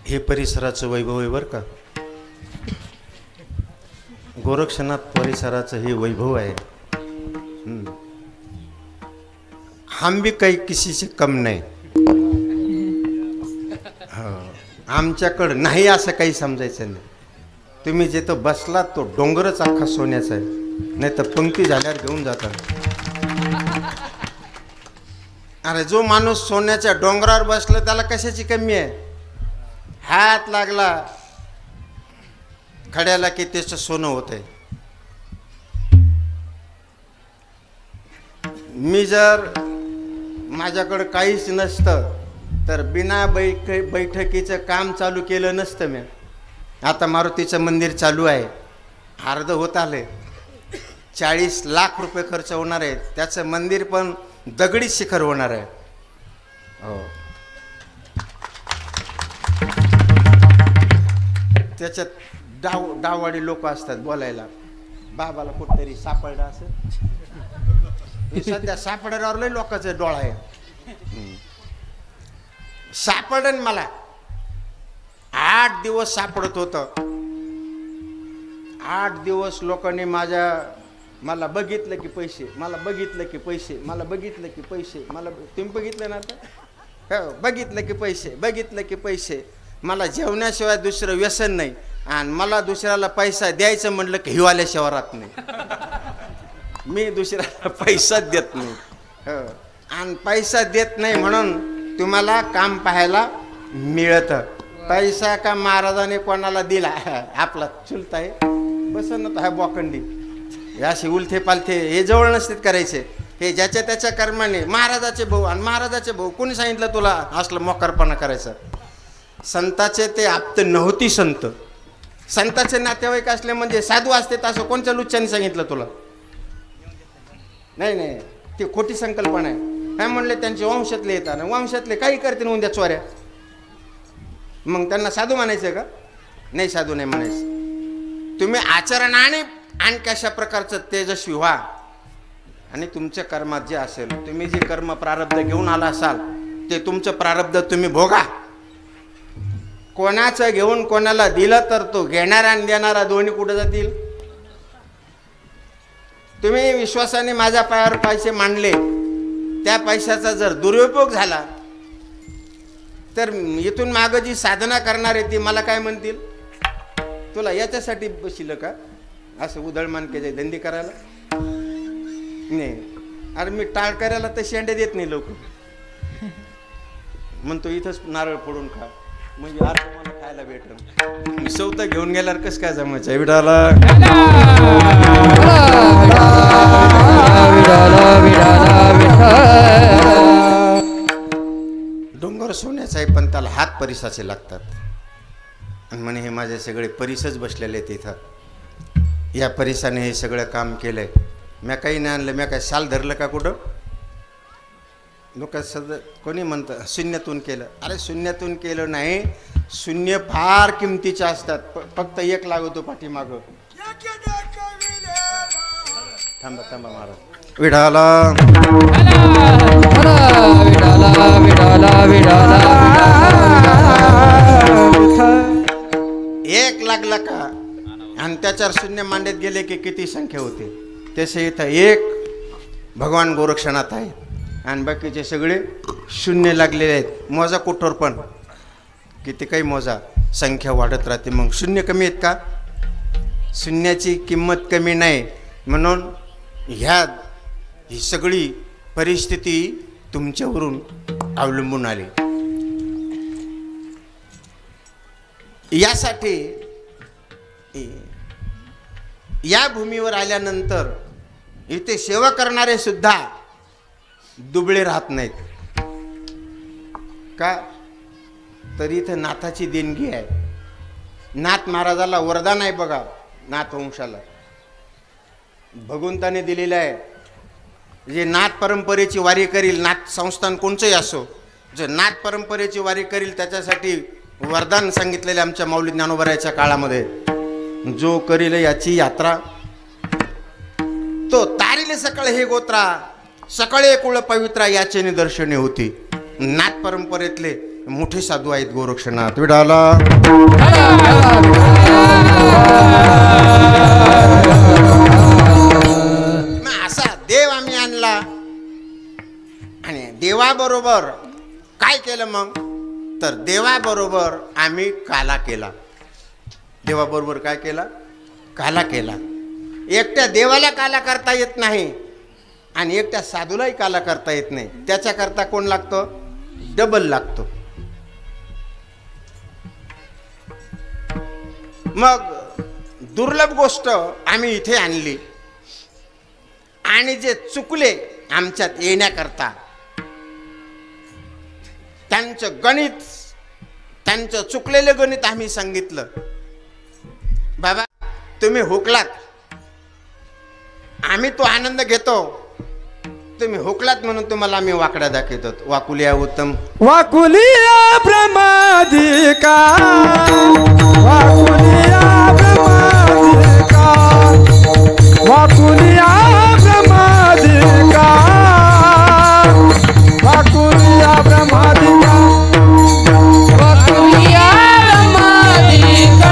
हे परिसराचं वैभव आहे बरं का. गोरक्षनाथ परिसराचं हे वैभव आहे. हम भी काही किसी से कम नाही. आमच्याकडं नाही असं काही समजायचं नाही. तुम्ही जिथं बसलात तो डोंगरच अख्खा सोन्याचा आहे, नाही तर पंक्ती झाल्यावर घेऊन जातात. अरे जो माणूस सोन्याच्या डोंगरावर बसला त्याला कशाची कमी आहे? हात लागला खड्याला की त्याचं सोनं होतंय. मी जर माझ्याकडं काहीच नसतं तर बिना बैठकीचं काम चालू केलं नसतं मी. आता मारुतीचं मंदिर चालू आहे, अर्ध होत आले. 40 लाख रुपये खर्च होणार आहे. त्याचं मंदिर पण दगडी शिखर होणार आहे. हो, त्याच्यात डाववाडी लोक असतात बोलायला. बाबाला कुठतरी सापडलं असं. सध्या सापडल्यावर लय लोकांचा डोळा आहे. सापडन मला 8 दिवस सापडत होतं. 8 दिवस लोकांनी मला बघितलं की पैसे, मला बघितलं की पैसे, मला बघितलं की पैसे, मला तुम्ही बघितलं ना आता? हो, बघितलं की पैसे, बघितलं की पैसे. मला जेवण्याशिवाय दुसरं व्यसन नाही, आणि मला दुसऱ्याला पैसा द्यायचं म्हटलं की हिवाल्याशिवाय राहत नाही. मी दुसऱ्याला पैसाच देत नाही. हो, आणि पैसा देत नाही म्हणून तुम्हाला काम पाहायला मिळतं. पैसा का महाराजाने कोणाला दिला? आपला चुलता आहे बसन ना, हा बोकंडी. असे उलथे पालथे हे जवळ नसतात करायचे. हे ज्याच्या त्याच्या कर्माने. महाराजाचे भाऊ आणि महाराजाचे भाऊ कोणी सांगितलं तुला असलं मोकारपणा करायचं? संताचे ते आप्त नव्हती संत. संताचे नातेवाईक असले म्हणजे साधू असते असं कोणत्या लुच्च्याने सांगितलं तुला? नाही नाही, ती खोटी संकल्पना आहे. काय म्हणले त्यांचे वंशातले येतात, वंशातले काही करते ना उद्या चोऱ्या, मग त्यांना साधू म्हणायचं का? नाही, साधू नाही म्हणायचं. तुम्ही आचरणाने आणि कशा प्रकारचं तेजस्वी व्हा, आणि तुमच्या कर्मात जे असेल, तुम्ही जे कर्म प्रारब्ध घेऊन आला असाल ते तुमचं प्रारब्ध तुम्ही भोगा. कोणाचं घेऊन कोणाला दिलं तर तो घेणारा आणि देणारा दोन्ही कुठं जातील? तुम्ही विश्वासाने माझ्या पायावर पैसे मांडले, त्या पैशाचा जर दुरुपयोग झाला तर इथून मागं जी साधना करणार आहे ती मला काय म्हणतील? तुला याच्यासाठी बसिलं का असं उधळमानकेचे धंदे करायला? नाही. अरे मी टाळ करायला तर शेंडे देत नाही लोक. म्हणतो इथंच नारळ फोडून खा, म्हणजे आज मला खायला भेटल. मी सौता घेऊन गेल्यावर कसं काय जमायचं? विडाला डोंगर सोन्याचा आहे, पण त्याला हात परिसाचे लागतात. आणि म्हणे हे माझे सगळे परिसच बसलेले आहेत इथं. या परिसाने हे सगळं काम केलंय. म्या काही नाही आणलं, म्या काय साल धरलं का कुठं? लोक कोणी म्हणतं शून्यातून केलं. अरे शून्यातून केलं नाही, शून्य फार किमतीचे असतात. फक्त एक लागतो पाठीमागं. थांबा थांबा महाराज. विडाला एक लागला का आणि त्याच्यावर शून्य मांडत गेले की किती संख्या होते? तसे इथं एक भगवान गोरक्षनाथ आहे आणि बाकीचे सगळे शून्य लागलेले आहेत. मोजा कुठवर पण किती काही मोजा, संख्या वाढत राहते. मग शून्य कमी आहेत का? शून्याची किंमत कमी नाही. म्हणून ही सगळी परिस्थिती तुमच्यावरून अवलंबून आली. यासाठी या भूमीवर आल्यानंतर इथे सेवा करणारे सुद्धा दुबळे राहत नाहीत. का तर इथं नाथाची देणगी आहे. नाथ महाराजाला वरदान आहे बघा, नाथ वंशाला भगवंताने दिलेलं आहे. जे नाथ परंपरेची वारी करील, नाथ संस्थान कोणचंही असो, जे नाथ परंपरेची वारी करील त्याच्यासाठी वरदान सांगितलेले आमच्या माऊली ज्ञानोबरायाच्या काळामध्ये. जो करील याची यात्रा तो तारिले सकळ हे गोत्रा, सकळे कुळ पवित्रा याचे निदर्शने होती. नाथ परंपरेतले मोठे साधू आहेत गोरक्षनाथ. विडाला असा देव आम्ही आणला आणि देवाबरोबर काय केलं? मग तर देवाबरोबर आम्ही काला केला. देवाबरोबर काय केला? काला केला. एकट्या देवाला काला करता येत नाही आणि एकट्या साधूलाही काला करता येत नाही. त्याच्याकरता कोण लागतो? डबल लागतो. मग दुर्लभ गोष्ट आम्ही इथे आणली आणि जे चुकले आमच्यात येण्याकरता त्यांचं गणित, त्यांचं चुकलेलं गणित आम्ही सांगितलं. बाबा तुम्ही हुकलात, आम्ही तो आनंद घेतो. तुम्ही हुकलात म्हणून तुम्हाला आम्ही वाकड्या दाखवतो. वाकुलिया उत्तम, वाकुलिया ब्रह्मादिका, वाकुलिया ब्रह्मादिका, वाकुलिया ब्रह्मादिका, वाकुलिया ब्रह्मादिका, वाकुलिया ब्रह्मादिका,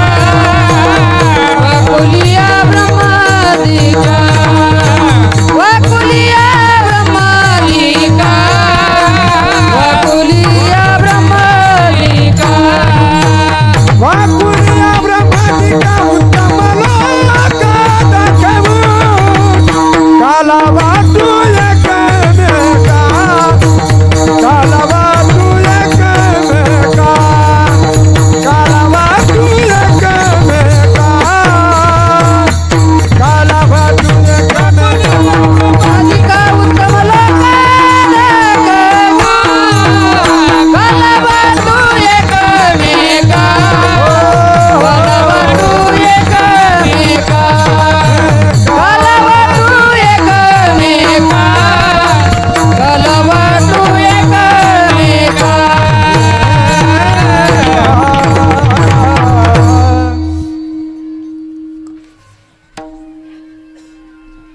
वाकुलिया ब्रह्मादिका, वाकुलिया ब्रह्मादिका, वाकुलिया ब्रह्मादिका, वाकुलिया ब्रह्मादिका उत्तम लोका दाखवू, काला वाटू एकमेका, काला वाटू एकमेका, काला वाटू एकमेका, काला वाटू एकमेका. ब्रह्मादिका उत्तम लोका दाखवू, काला वाटू एकमेका, काला वाटू एकमेका, काला वाटू एकमेका, काला वाटू एकमेका.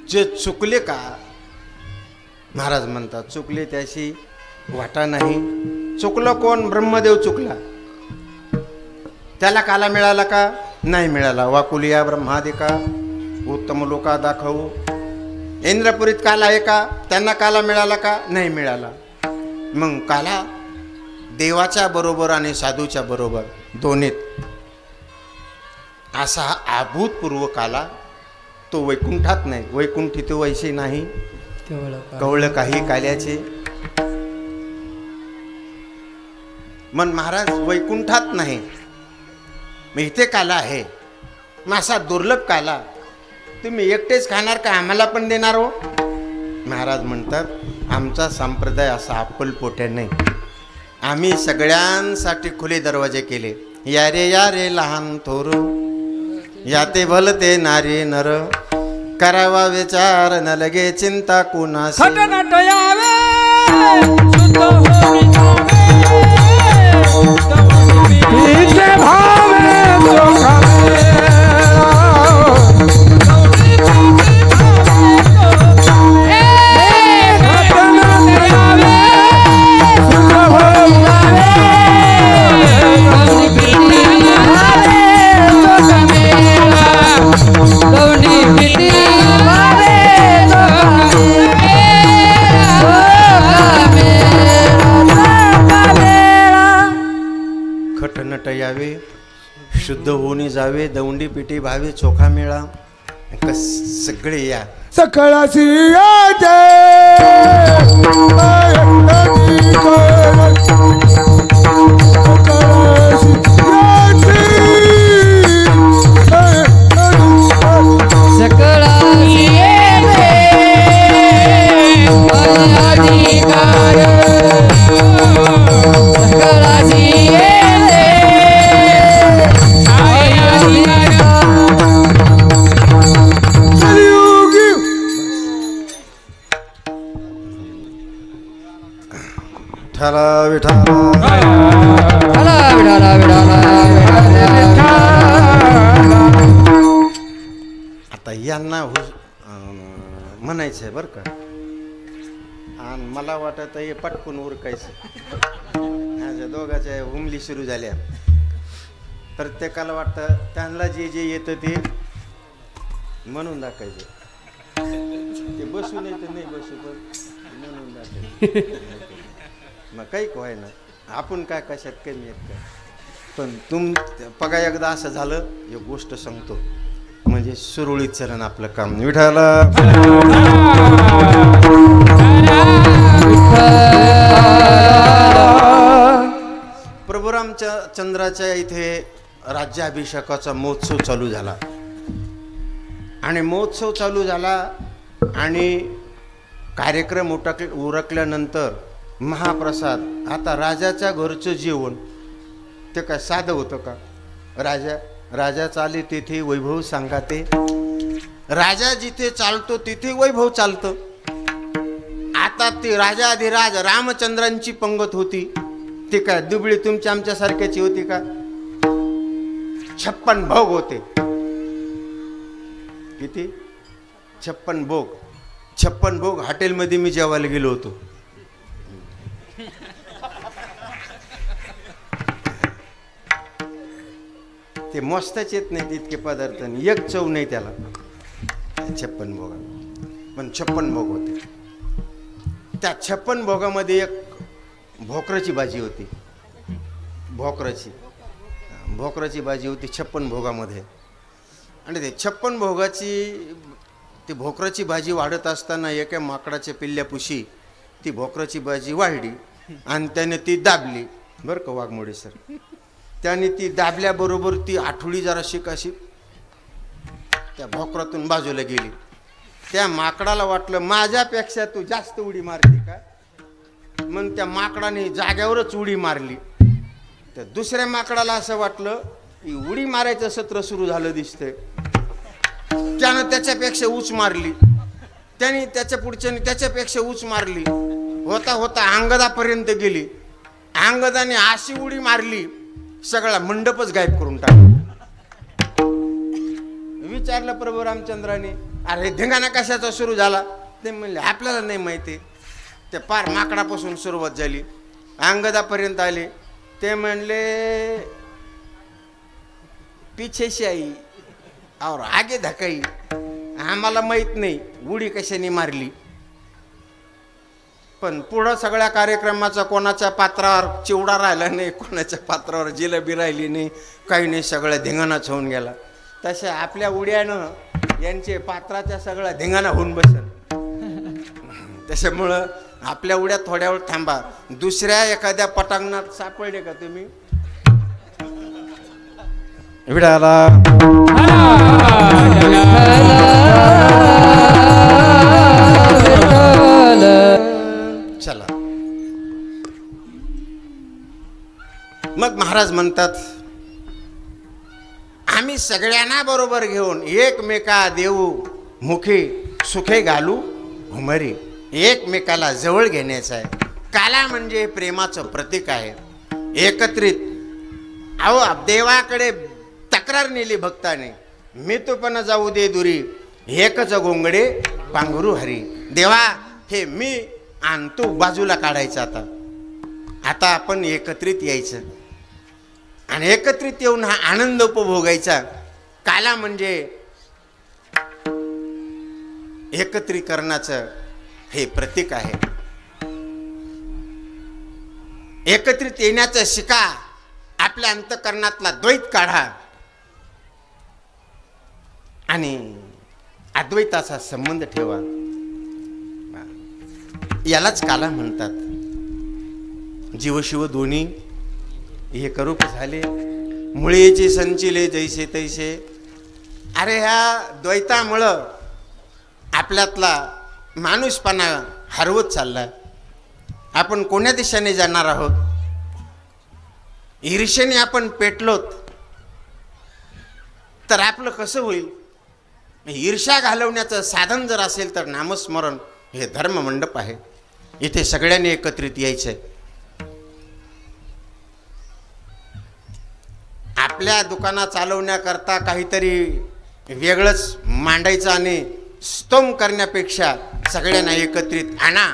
जे चुकले का महाराज म्हणतात चुकले त्याशी वाटा नाही. चुकलं कोण? ब्रह्मदेव चुकला. त्याला काला मिळाला का? नाही मिळाला. वाकुलिया ब्रह्मादिका उत्तम लोका दाखवू. इंद्रपुरीत काला आहे का? त्यांना काला मिळाला का? नाही मिळाला. मग काला देवाच्या बरोबर आणि साधूच्या बरोबर दोन्हीत असा अभूतपूर्व काला तो वैकुंठात नाही. वैकुंठी तो वैसे नाही कवळ काही काल्याचे. मन महाराज वैकुंठात नाही, मग इथे काला आहे. मग असा दुर्लभ काला तुम्ही एकटेच खाणार का आम्हाला पण देणार हो? महाराज म्हणतात आमचा संप्रदाय असा अक्कलपोट्या नाही. आम्ही सगळ्यांसाठी खुले दरवाजे केले. या रे लहान थोर याते भलते नारी नर करावा विचार न लगे चिंता कुणासी. खटनट यावे शुद्ध होऊन जावे शुद्ध होऊन इथे भावे चोखा खटनट यावे शुद्ध होऊन जावे दौंडी पिठी भावे चोखा मेळा. सगळे या सकळासी आता यांना म्हणायचं आहे बरं का. आणि मला वाटत हे पटकून उरकायचं. माझ्या दोघांच्या उमली सुरू झाल्या. प्रत्येकाला वाटतं त्यांना जे जे येतं ते म्हणून दाखायचं. ते बसून येतं नाही बसू पण म्हणून दाखायचं. मग काही काय ना आपण काय कशात कमी येत काय. पण बघा एकदा असं झालं एक गोष्ट सांगतो म्हणजे सुरळीत चरण आपलं काम. विठाला प्रभू रामचंद्राच्या इथे राज्याभिषेकाचा महोत्सव चालू झाला. आणि महोत्सव चालू झाला आणि कार्यक्रम उरकल्यानंतर महाप्रसाद. आता राजाच्या घरचं जेवण ते काय साधं होतं का? राजा चाले तिथे वैभव सांगाते. राजा जिथे चालतो तिथे वैभव चालतं. आता ती राजाधिराज रामचंद्रांची पंगत होती. ती काय दुबळी तुमच्या आमच्या सारख्याची होती का? 56 भोग होते. किती? 56 भोग. 56 भोग हॉटेलमध्ये मी जेवायला गेलो होतो. ते मस्तच येत नाही इतके पदार्थ. एक चव नाही त्याला 56 भोगा. पण 56 भोग होते. त्या 56 भोगामध्ये एक भोकराची भाजी होती. भोकराची भाजी होती 56 भोगामध्ये. आणि ते 56 भोगाची ती भोकराची भाजी वाढत असताना एका माकडाच्या पिल्ल्यापुशी ती भोकराची भाजी वाढली आणि त्याने ती दाबली. बरं का वाघमोडे सर. त्याने ती दाबल्याबरोबर ती आठवडी जराशी कशी त्या भोकरातून बाजूला गेली. त्या माकडाला वाटलं माझ्यापेक्षा तू जास्त उडी मारली का. मग त्या माकडाने जाग्यावरच उडी मारली. तर दुसऱ्या माकडाला असं वाटलं की उडी मारायचं सत्र सुरू झालं दिसतंय. त्यानं त्याच्यापेक्षा उच मारली. त्याने त्याच्या पुढच्याने त्याच्यापेक्षा उच मारली. होता होता अंगदापर्यंत गेली. अंगदाने अशी उडी मारली सगळा मंडपच गायब करून टाकला. विचारलं प्रभू रामचंद्राने अरे धिंगाणा कशाचा सुरू झाला. ते म्हणले आपल्याला नाही माहिती. ते पार माकडापासून सुरुवात झाली अंगदापर्यंत आले. ते म्हणले पीछे से आई और आगे धकाई. आम्हाला माहित नाही उडी कशाने मारली, पण पुढं सगळ्या कार्यक्रमाचा कोणाच्या पात्रावर चिवडा राहिला नाही, कोणाच्या पात्रावर जिलेबी राहिली नाही, काही नाही, सगळं धिंगाणाच होऊन गेला. तसे आपल्या उड्यानं यांचे पात्राच्या सगळ्या धिंगाणा होऊन बसल. त्याच्यामुळं आपल्या उड्यात थोड्या वेळ थांबा. दुसऱ्या एखाद्या पटांगणात सापडले का तुम्ही? विडाला चला. मग महाराज म्हणतात, आम्ही सगळ्यांना बरोबर घेऊन एकमेका देऊ मुखी सुखे घालू हुमरी. एकमेकाला जवळ घेण्याचं आहे. काला म्हणजे प्रेमाचं प्रतीक आहे. एकत्रित अहो देवाकडे तक्रार नेली भक्ताने, मी तो पण जाऊ दे दुरी, एकच गोंगडे पांघरू हरी. देवा हे मी आणि तू बाजूला काढायचं. आता आपण एकत्रित यायचं आणि एकत्रित येऊन हा आनंद उपभोगायचा. काला म्हणजे एकत्रीकरणाचं हे प्रतीक आहे. एकत्रित येण्याचं शिका. आपल्या अंतःकरणातला द्वैत काढा आणि अद्वैताचा संबंध ठेवा. यालाच काला म्हणतात. जीवशिव दोन्ही एकरूप झाले, मुळेचे संचिले जैसे तैसे. अरे ह्या द्वैतामुळं आपल्यातला माणूसपणा हरवत चालला. आपण कोण्या दिशेने जाणार आहोत? ईर्षेने आपण पेटलोत तर आपलं कसं होईल? ईर्ष्या घालवण्याचं साधन जर असेल तर नामस्मरण हे धर्म मंडप आहे. इथे सगळ्यांनी एकत्रित यायचंय. आपल्या दुकाना चालवण्याकरता काहीतरी वेगळंच मांडायचं आणि स्तोम करण्यापेक्षा सगळ्यांना एकत्रित आणा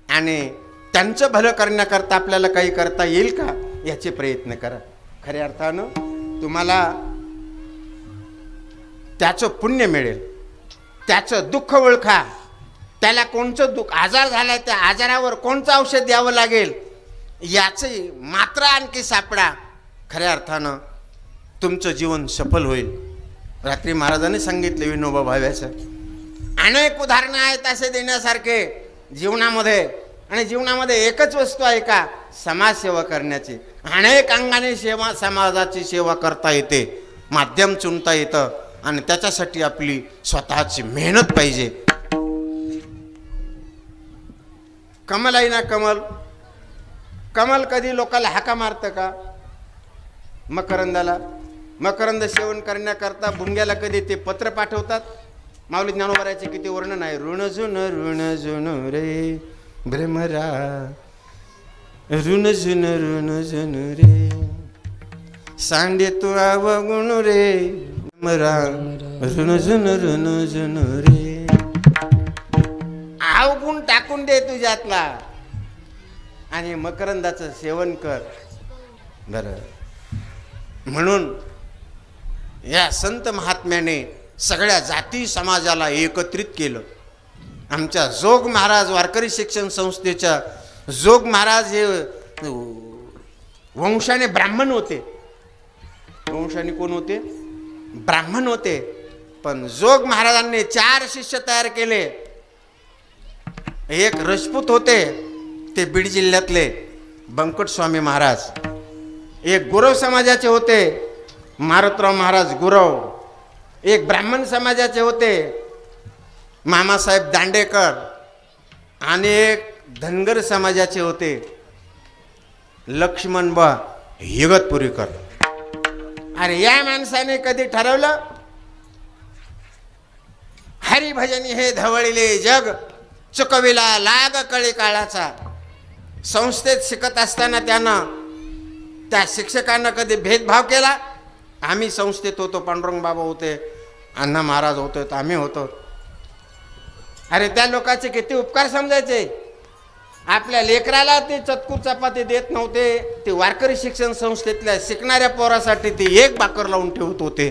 आणि त्यांचं भलं करण्याकरता आपल्याला काही करता येईल का याचे प्रयत्न करा. खऱ्या अर्थानं तुम्हाला त्याचं पुण्य मिळेल. त्याचं दुःख ओळखा. त्याला कोणचं दुःख आजार झाला, त्या आजारावर कोणतं औषध द्यावं लागेल याची मात्रा आणखी सापडा. खऱ्या अर्थानं तुमचं जीवन सफल होईल. रात्री महाराजांनी सांगितलं विनोबा भाव्याचं. अनेक उदाहरणं आहेत असे देण्यासारखे जीवनामध्ये. आणि जीवनामध्ये एकच वस्तू आहे का? समाजसेवा करण्याची. अनेक अंगाने सेवा, समाजाची सेवा करता येते, माध्यम चुनता येतं आणि त्याच्यासाठी आपली स्वतःची मेहनत पाहिजे. कमल आहे ना, कमल. कमल कधी लोकांना हाका मारतं का? मकरंदाला मकरंद सेवन करण्याकरता भुंग्याला कधी ते पत्र पाठवतात? माऊली ज्ञानोबाराचे किती वर्णन आहे. ऋण जुन रे भ्रमरा, ऋण जुन रे सांडे तू अवगुण रे भ्रमरा, ऋण जुन रे. अवगुण टाकून दे तुझ्यातला आणि मकरंदाचं सेवन कर. बरं, म्हणून या संत महात्म्याने सगळ्या जाती समाजाला एकत्रित केलं. आमच्या जोग महाराज वारकरी शिक्षण संस्थेच्या जोग महाराज हे वंशाने ब्राह्मण होते. वंशाने कोण होते? ब्राह्मण होते. पण जोग महाराजांनी 4 शिष्य तयार केले. एक राजपूत होते, ते बीड जिल्ह्यातले बंकट स्वामी महाराज. एक गुरव समाजाचे होते, मारुतराव महाराज गुरव. एक ब्राह्मण समाजाचे होते, मामासाहेब दांडेकर. आणि एक धनगर समाजाचे होते, लक्ष्मणबा हिगतपुरीकर. अरे या माणसाने कधी ठरवलं हरिभजनी हे धवळिले जग चुकविला लाग कळी काळाचा. संस्थेत शिकत असताना त्यानं त्या शिक्षकांना कधी भेदभाव केला? आम्ही संस्थेत होतो, पांडुरंग बाबा होते, अण्णा महाराज होते, तर आम्ही होतो. अरे त्या लोकांचे किती उपकार समजायचे. आपल्या लेकराला ते चतकूर चपाती देत नव्हते, ते वारकरी शिक्षण संस्थेतल्या शिकणाऱ्या पोरासाठी ते एक भाकर लावून ठेवत होते.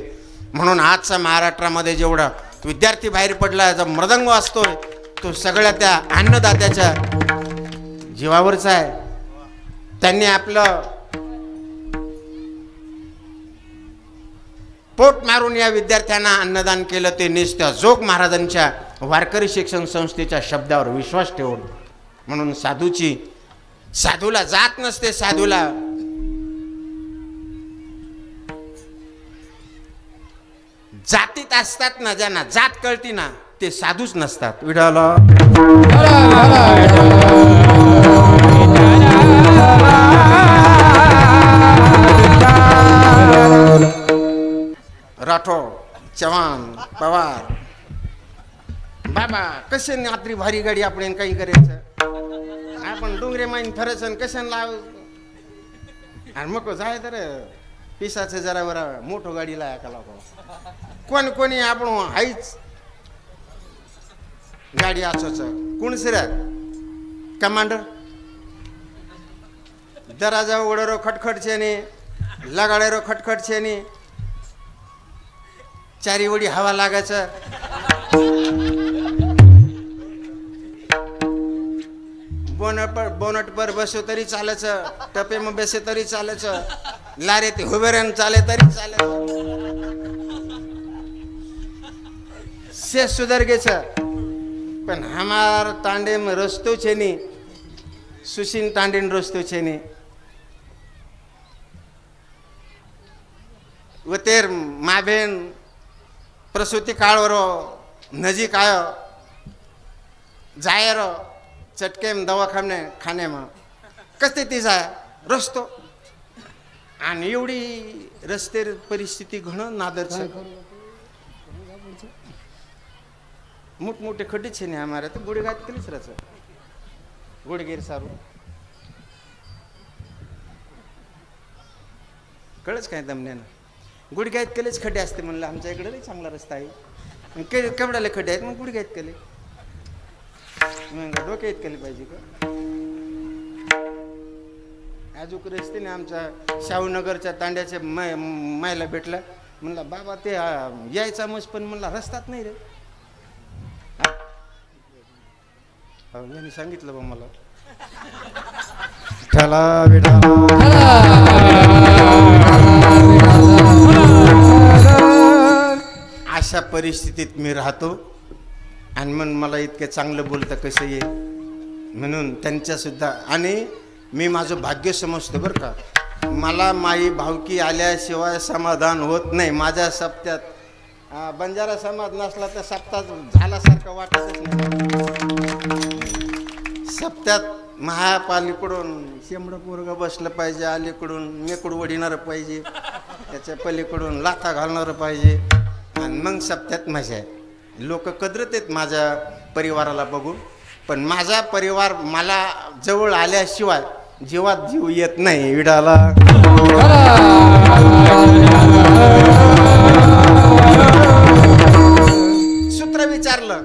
म्हणून आजचा महाराष्ट्रामध्ये जेवढा विद्यार्थी बाहेर पडला, जो मृदंग वाजतोय तो सगळ्या त्या अन्नदात्याच्या जीवावरचा आहे. त्यांनी आपलं पोट मारून या विद्यार्थ्यांना अन्नदान केलं. ते निस्त्या जोग महाराजांच्या वारकरी शिक्षण संस्थेच्या शब्दावर विश्वास ठेवून. म्हणून साधूला जात नसते. साधूला जातीत असतात ना, ज्यांना जात कळती ना ते साधूच नसतात. विडाला राठोड, चव्हाण, पवार, बाबा कसे रात्री भारी गाडी आपण काही करायचं, आपण डोंगरे माईन फरसन कशान लाव आणि मग जाय तर पिसाचं जरा बरा मोठं गाडी लायका कोणी आपण हाईच गाडी असच कोण सिरात कमांडर दराजा उडरो खटखटचेने लगाडेरो खटखटचेने चारी वडी हवा लागायचं. बोनट पर बसो तरी चालायचं, टपे मग बसे तरी चालायचं, लारे ते हुबेऱ्यान चाले तरी चालायचं. से सुधर गेचं. पण हमार तांडे में रस्तो छे नी, सुशीन तांडेन रस्तो छे नी. व तेर माबेन प्रसूती काळवरो नजीक आयो जायरो चटकेम दवाखाने खाण्यामा कसते ती जाय रस्तो. आणि एवढी रस्ते परिस्थिती घणं नादरच. मोठमोठे खड्डे छे नाही आम्हाला तर गुडघात केलीच राहत गुडगेर सारू कळच काय दमण्यानं गुडघ्यात केलेच खड्डे असते म्हणलं. आमच्या इकडे लई चांगला रस्ता आहे. केवढ्याले खड्डे आहेत मग गुडघ्यात केले मग डोक्यात केले पाहिजे का. अजूक रस्ते नाही आमच्या शाहूनगरच्या तांड्याच्या मायला भेटला. म्हणला बाबा ते यायचा मस पण म्हणला रस्ताच नाही रे. यांनी सांगितलं बा मला ठला अशा परिस्थितीत मी राहतो. आणि मग मला इतकं चांगलं बोलतं कसं ये म्हणून त्यांच्यासुद्धा. आणि मी माझं भाग्य समजतो बरं का. मला माई भावकी आल्याशिवाय समाधान होत नाही. माझ्या सप्त्यात बंजारा समाज नसला तर सप्ताह झाल्यासारखं वाटतच नाही. सप्त्यात महापालिकडून शेंबडं पोरगं बसलं पाहिजे, अलीकडून मेकूड वडिणारं पाहिजे, त्याच्या पलीकडून लाथा घालणारं पाहिजे. आणि मग सप्त्यात मजा आहे. लोक कदरत आहेत माझ्या परिवाराला बघून. पण माझा परिवार मला जवळ आल्याशिवाय जीवात जीव येत नाही. विडाला सूत्र विचारलं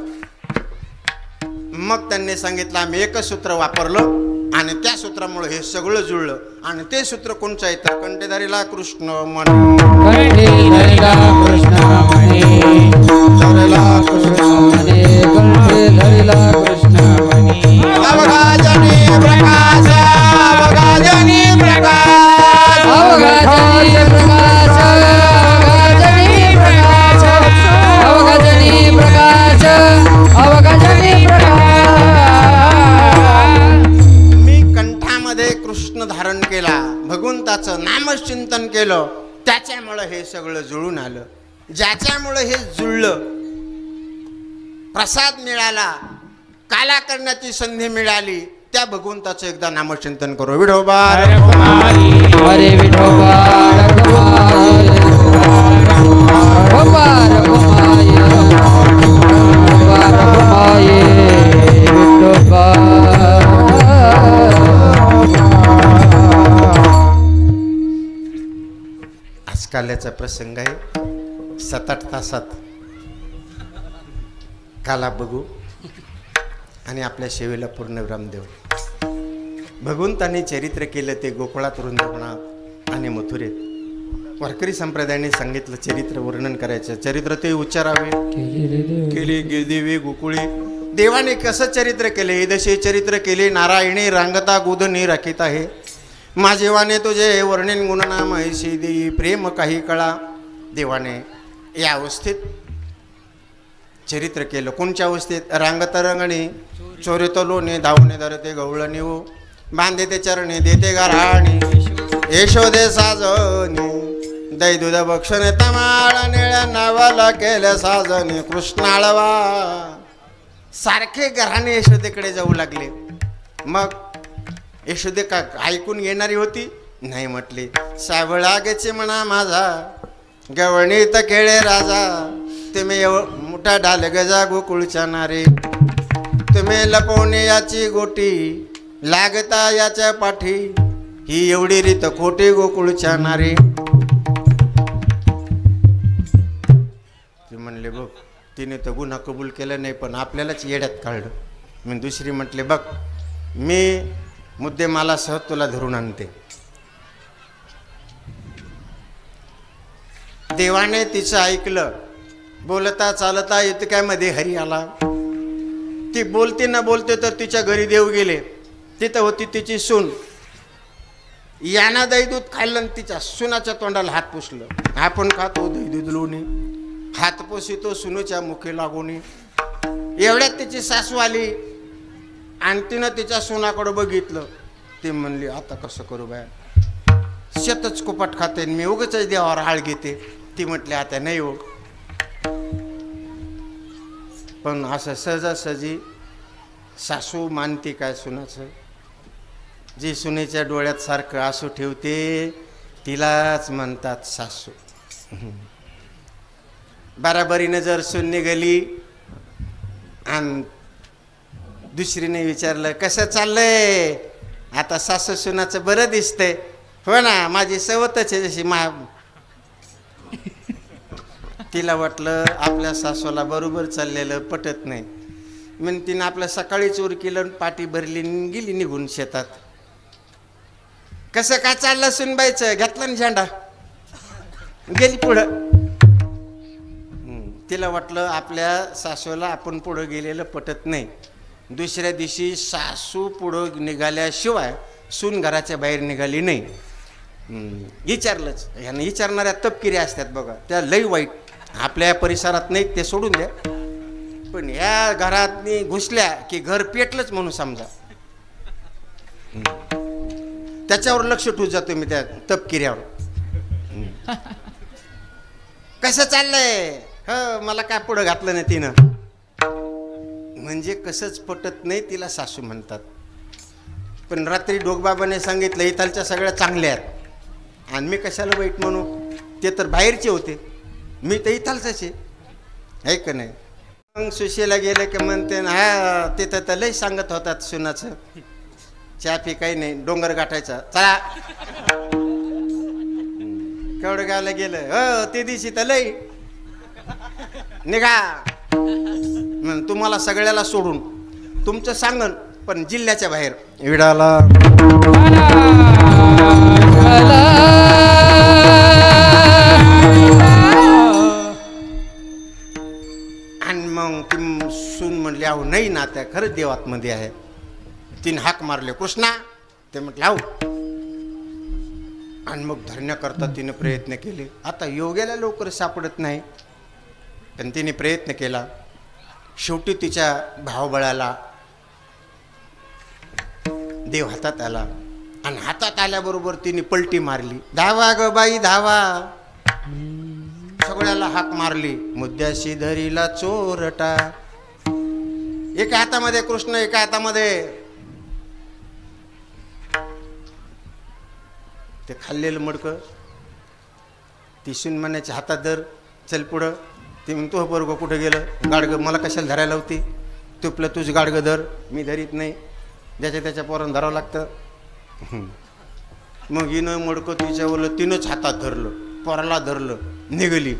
मग त्यांनी सांगितलं आम्ही एकच सूत्र वापरलं आणि त्या सूत्रामुळे हे सगळं जुळलं. आणि ते सूत्र कोणचं आहे तर कंठेधारीला कृष्ण म्हणे, कंठेधारीला कृष्ण म्हणे, धरला कृष्ण म्हणे, कंठेधारीला कृष्ण म्हणे. अवघाजनी प्रकाश, अवघाजनी प्रकाश, अवघाजनी प्रकाश, अवघाजनी प्रकाश, अवघाजनी प्रकाश, अवघाजनी प्रकाश. कृष्ण धारण केला, भगवंताचं नामचिंतन केलं, त्याच्यामुळे हे सगळं जुळून आलं. ज्याच्यामुळे हे जुळलं, प्रसाद मिळाला, काला करण्याची संधी मिळाली, त्या भगवंताचं एकदा नामचिंतन करू. विठोबा हरे विठोबा रघुमाई, विठोबा रघुमाई, विठोबा रघुमाई, विठोबा. काल्याचा प्रसंग आहे. 7-8 तासात काला बघू आणि आपल्या सेवेला पूर्ण विराम देऊ. भगवंतांनी चरित्र केलं ते गोकुळात, वृंदावनात आणि मथुरेत. वारकरी संप्रदायाने सांगितलं चरित्र वर्णन करायचं, चरित्र ते उच्चारावे. केले गिरदेवे गोकुळे, देवाने कसं चरित्र केले, एदशे चरित्र केले. नारायणी रांगता गोधनी राखीत आहे, माझेवाने तुझे वर्णन गुणनाम ऐशी देई प्रेम काही कळा. देवाने या अवस्थेत चरित्र केलं. कोणच्या अवस्थेत? रांगता रंगणी, चोरितो लोणे, धावणे धरते गवळणी, हो बांधे ते चरणे, देते गाराणी, यशोदे साजनी, दै दूध बक्षणे, तमाळ निळ्या नावाला केल्या साजनी, कृष्णाळवा. सारखे घराणे यशोदेकडे जाऊ लागले. मग यशोदे का ऐकून घेणारी होती? नाही, म्हटले सावळा गेचे म्हणा माझा, गवणीत खेळे राजा, तुम्ही मोठा डाल गजा गोकुळच्या नारे, तुम्ही लपवणे याची गोटी, लागता याच्या पाठी, ही एवढी रीत खोटी गोकुळच्या नारे. ते म्हणले बघ, तिने तर गुन्हा कबूल केला नाही, पण आपल्यालाच येड्यात काढलं. मी दुसरी म्हटले बघ, मी मुद्दे मला सहज तुला धरून आणते. देवाने तिचं ऐकलं. बोलता चालता येतं काय मध्ये हरी आला. ती बोलते ना बोलते तर तिच्या घरी देव गेले. तिथं होती तिची सून. याना दही दूध खाल्लं आणि तिच्या सुनाच्या तोंडाला हात पुसलं. आपण खातो दही दूध लोणी, हात पुसितो सुनेच्या मुखी लागून. एवढ्यात तिची सासू आली आणि तिनं तिच्या सुनाकडे बघितलं. ती म्हणली आता कसं करू बाय, शेतच कुपट खाते, मी उगाच देवावर आळ घेते. ती म्हटली आता नाही हो. पण असं सहजासहजी सासू मानते काय सुनाचं? जी सुनेच्या डोळ्यात सारखं आसू ठेवते तिलाच म्हणतात सासू. बराबरीनं जर सून निघाली आणि दुसरीने विचारलं कसं चाललंय, आता सासू सुनाचं बरं दिसतंय. हो ना, माझी सवतच आहे जशी तिला वाटलं आपल्या सासूला बरोबर चाललेलं पटत नाही. म्हणून तिनं आपलं सकाळी चोर केलं, पाठी भरली, गेली निघून शेतात. कसं काय चाललं सुनबाईचं? घेतला ना झेंडा, गेली पुढं. तिला वाटलं आपल्या सासूला आपण पुढं गेलेलं पटत नाही. दुसऱ्या दिवशी सासू पुढं निघाल्याशिवाय सून घराच्या बाहेर निघाली नाही. विचारलंच. ह्यानं विचारणाऱ्या तपकिरी असतात बघा, त्या लई वाईट. आपल्या परिसरात नाही ते सोडून द्या, पण ह्या घरात घुसल्या की घर पेटलंच म्हणून समजा. त्याच्यावर लक्ष ठेवून जातो मी, त्या तपकिऱ्यावर. कसं चाललंय? ह मला काय पुढं घातलं नाही तिनं. म्हणजे कसंच पटत नाही तिला सासू म्हणतात. पण रात्री डोकबाबाने सांगितलं इथालच्या सगळ्या चांगल्या आहेत आणि मी कशाला वाईट म्हणू, ते तर बाहेरचे होते, मी तर इथालच आहे का नाही. मग सुशीला गेलं की म्हणते हा तिथं तर लई सांगत होतात सुनाचं, चहा पी काही नाही, डोंगर गाठायचा चला. केवढं गायला गेलं हो ते दिवशी तर लई निघा म्हण, तुम्हाला सगळ्याला सोडून तुमचं सांगन पण जिल्ह्याच्या बाहेर. विडाला आणि मग ती सून म्हणली अहो नाही ना, त्या खरंच देवातमध्ये आहे. तीन हाक मारले कृष्णा, ते म्हटलं आहो. आणि मग धरण्याकरता तिने प्रयत्न केले. आता योग्याला लवकर सापडत नाही, पण तिने प्रयत्न केला. शेवटी तिच्या भावबळाला देव हातात आला आणि हातात आल्याबरोबर तिने पलटी मारली. धावा ग बाई धावा, सगळ्याला हाक मारली. मुद्द्याशी धरीला चोरटा, एका हातामध्ये कृष्ण, एका हातामध्ये ते खाल्लेलं मडकं. ती सुनमान्याच्या हातात धर, चल पुढं. ती म्हणतो बरोबर कुठं गेलं? गाडगं मला कशाला धरायला होती? तुपलं तुझ गाडगं धर, मी धरीत नाही, ज्याच्या त्याच्या पोरानं धरावं लागतं. मग हिनं मडकं तिच्यावरलं, तिनंच हातात धरलं, पोराला धरलं, निघाली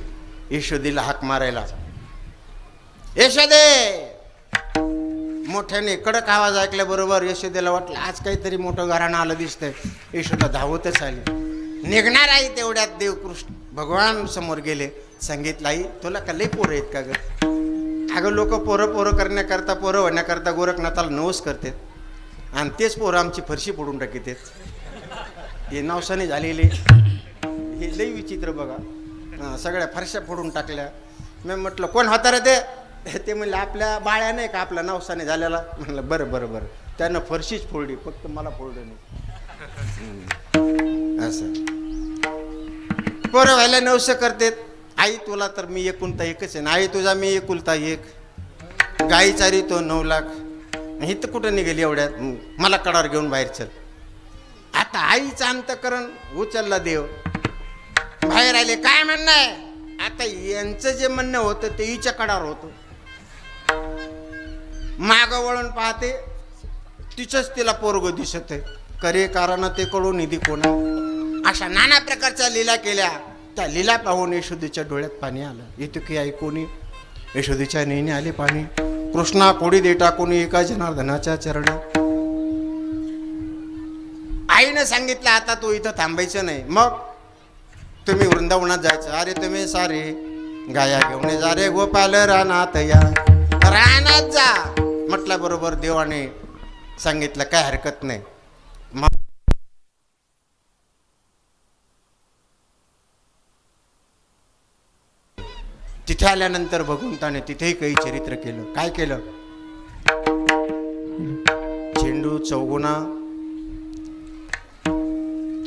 यशोदेला हाक मारायला. यशोदे मोठ्याने कडक आवाज ऐकल्याबरोबर यशोदेला वाटलं आज काहीतरी मोठं घराणं आलं दिसतंय. यशोदा धावतच आली. निघणार आई तेवढ्यात देवकृष्ण भगवान समोर गेले. सांगितलं आई तुला का लई पोरं आहेत का ग? अगं लोक पोरं करण्याकरता पोरं होण्याकरता गोरखनाथाला नवस करतात आणि तेच पोरं आमची फरशी फोडून टाकीतात. हे नवसाने झालेले हे लई विचित्र बघा. सगळ्या फरशा फोडून टाकल्या. मी म्हटलं कोण होता रे ते म्हणलं आपल्या बाळ्या नाही का आपला नवसाने झालेला. म्हणलं बरं बरं बरं त्यानं फरशीच फोडली फक्त मला फोडलं नाही. असं पोरं व्हायला नवस करतात. आई तुला तर मी एकुलता एकच आहे ना आई तुझा मी एकुलता एक. गाई चारी तो 9 लाख. ही तर कुठं निघेल एवढ्यात. मला कडावर घेऊन बाहेर चल. आता आईचं अंतकरण उचलला देव. बाहेर आले काय म्हणणं आहे. आता यांचं जे म्हणणं होतं ते हिच्या कडावर होतं. माग वळून पाहते तिचंच तिला पोरग दिसत आहे. करे कारण ते कळू निधी कोणा. अशा नाना प्रकारच्या लीला केल्या. त्या लीला पाहून यशोदेच्या डोळ्यात पाणी आलं. येतो की आई कोणी. यशोदेच्या नेहमी आले पाणी. कृष्णा कोडी दे टाकून एका जनार्दनाच्या चरण. आईनं सांगितलं आता तू इथं थांबायचं नाही. मग तुम्ही वृंदावनात जायचं. अरे तुम्ही सारे गाया घेऊन जा रे गोपाल रानात या. रानात जा म्हटल्या बरोबर देवाने सांगितलं काय हरकत नाही. तिथे आल्यानंतर भगवंताने तिथेही काही चरित्र केलं. काय केलं.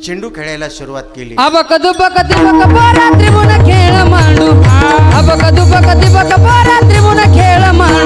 चेंडू खेळायला सुरुवात केली. अबक दुबक दिबक बोरा त्रिभुवन खेळ मांडू. अबक दुबक दिबक बोरा त्रिभुवन खेळ मांडू.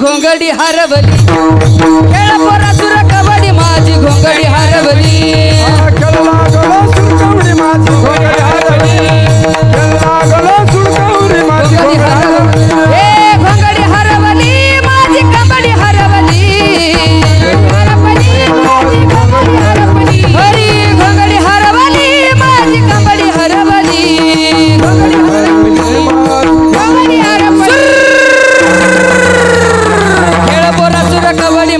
घोंगडी हरवली. खेळ पोरा सुर कबड्डी माझी घोंगडी हरवली. घोंगडी हरवली माझी कबड्डी हरवली. हरी घोंगडी हरवली माझी कबड्डी हरवली. कबड्डी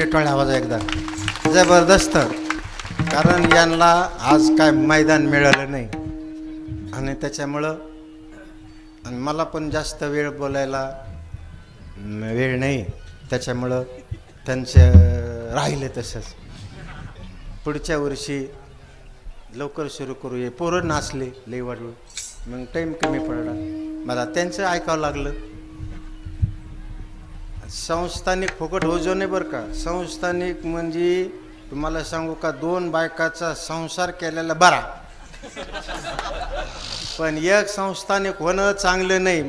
तुमचे टोळ्या आवाज एकदा जबरदस्त. कारण यांना आज काय मैदान मिळालं नाही आणि त्याच्यामुळं आणि मला पण जास्त वेळ बोलायला वेळ नाही, त्याच्यामुळं त्यांचं राहिलं तसंच. पुढच्या वर्षी लवकर सुरू करूया. पोरं नाचले लई वाढलं, मग टाईम कमी पडला, मला त्यांचं ऐकावं लागलं. संस्थानिक फुकट हो जो नाही बरं का. संस्थानिक म्हणजे तुम्हाला सांगू का, 2 बायकाचा संसार केलेला बरा, पण एक संस्थानिक होणं चांगलं नाही.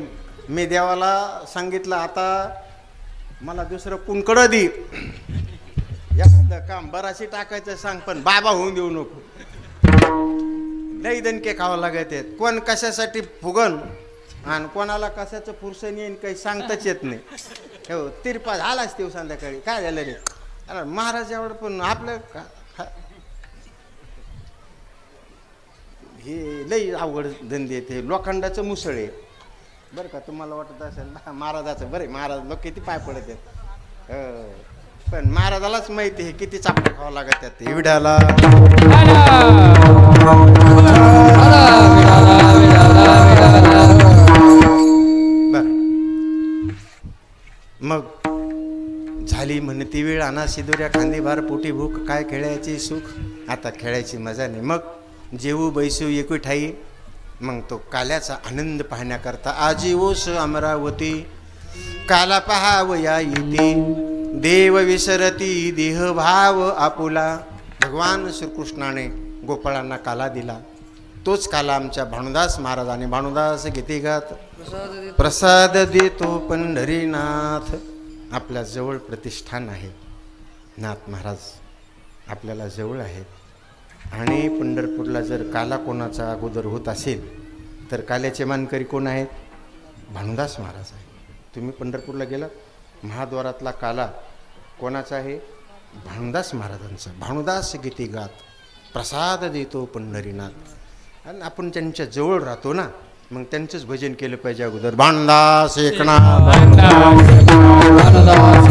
मी देवाला सांगितलं आता मला दुसरं कुणकडं दे, एखादं काम बराशी टाकायचं सांग, पण बाबा होऊन देऊ नको. लई दणके खावं लागत आहेत. कोण कशासाठी फुगन आणि कोणाला कशाचं पुरसण येईन काही सांगताच येत नाही. हो तिरपा झालाच ते संध्याकाळी काय झालं रे. अरे महाराज एवढं पण आपलं हे लई अवघड धंदे ते. लोखंडाचं मुसळ आहे बरं का. तुम्हाला वाटत असेल महाराजाचं बरं, महाराज लोक किती पाय पडत आहेत, पण महाराजालाच माहिती आहे किती चापडं खावं लागत आहेत एवढ्याला. बर मग झाली म्हणती वेळ, आणा सिदुऱ्या खांदी भार, पोटी भूक, काय खेळायची सुख, आता खेळायची मजा नाही. मग जेवू बैसू एकू ठाई, मग तो काल्याचा आनंद पाहण्याकरता आजी ओस अमरावती, काला पहावया येते, देव विसरती देहभाव आपुला. भगवान श्रीकृष्णाने गोपाळांना काला दिला, तोच काला आमच्या भानुदास महाराजांनी भानुदास गीते गात प्रसाद देतो पंढरीनाथ. आपल्या जवळ प्रतिष्ठान आहे, नाथ महाराज आपल्याला जवळ आहेत. आणि पंढरपूरला जर काला कोणाचा अगोदर होत असेल तर काल्याचे मानकरी कोण आहेत? भानुदास महाराज आहे. तुम्ही पंढरपूरला गेलात, महाद्वारातला काला कोणाचा आहे? भानुदास महाराजांचा. भानुदास गीते गात प्रसाद देतो पंढरीनाथ. आणि आपण त्यांच्या जवळ राहतो ना, मग त्यांचंच भजन केलं पाहिजे अगोदर. भानुदास एकनाथ, भानुदास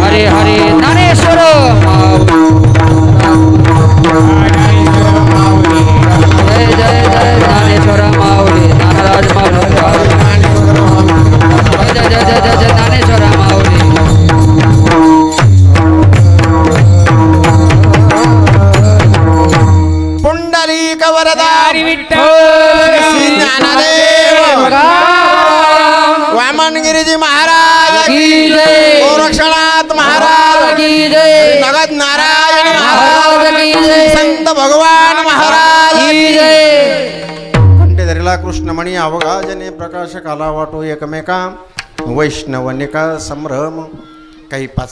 हरे हरे ज्ञानेश्वर जय जय जय ज्ञानेश्वर माऊली, ज्ञानराज माऊली, जय जय जय जय जय ज्ञानेश्वर माऊली. पुंडलिक वरदा विठ्ठल श्री ज्ञानदेव वामनगिरीजी महाराज की जय, गोरक्षनाथ महाराज की जय, नगद नारायण महाराज महाराज की जय, संत भगवान महाराज की जय. कंठे धरला कृष्णमणी अवघाजने प्रकाश काला वाटो एकमेका वैष्णवनिका संभ्रम. काही 5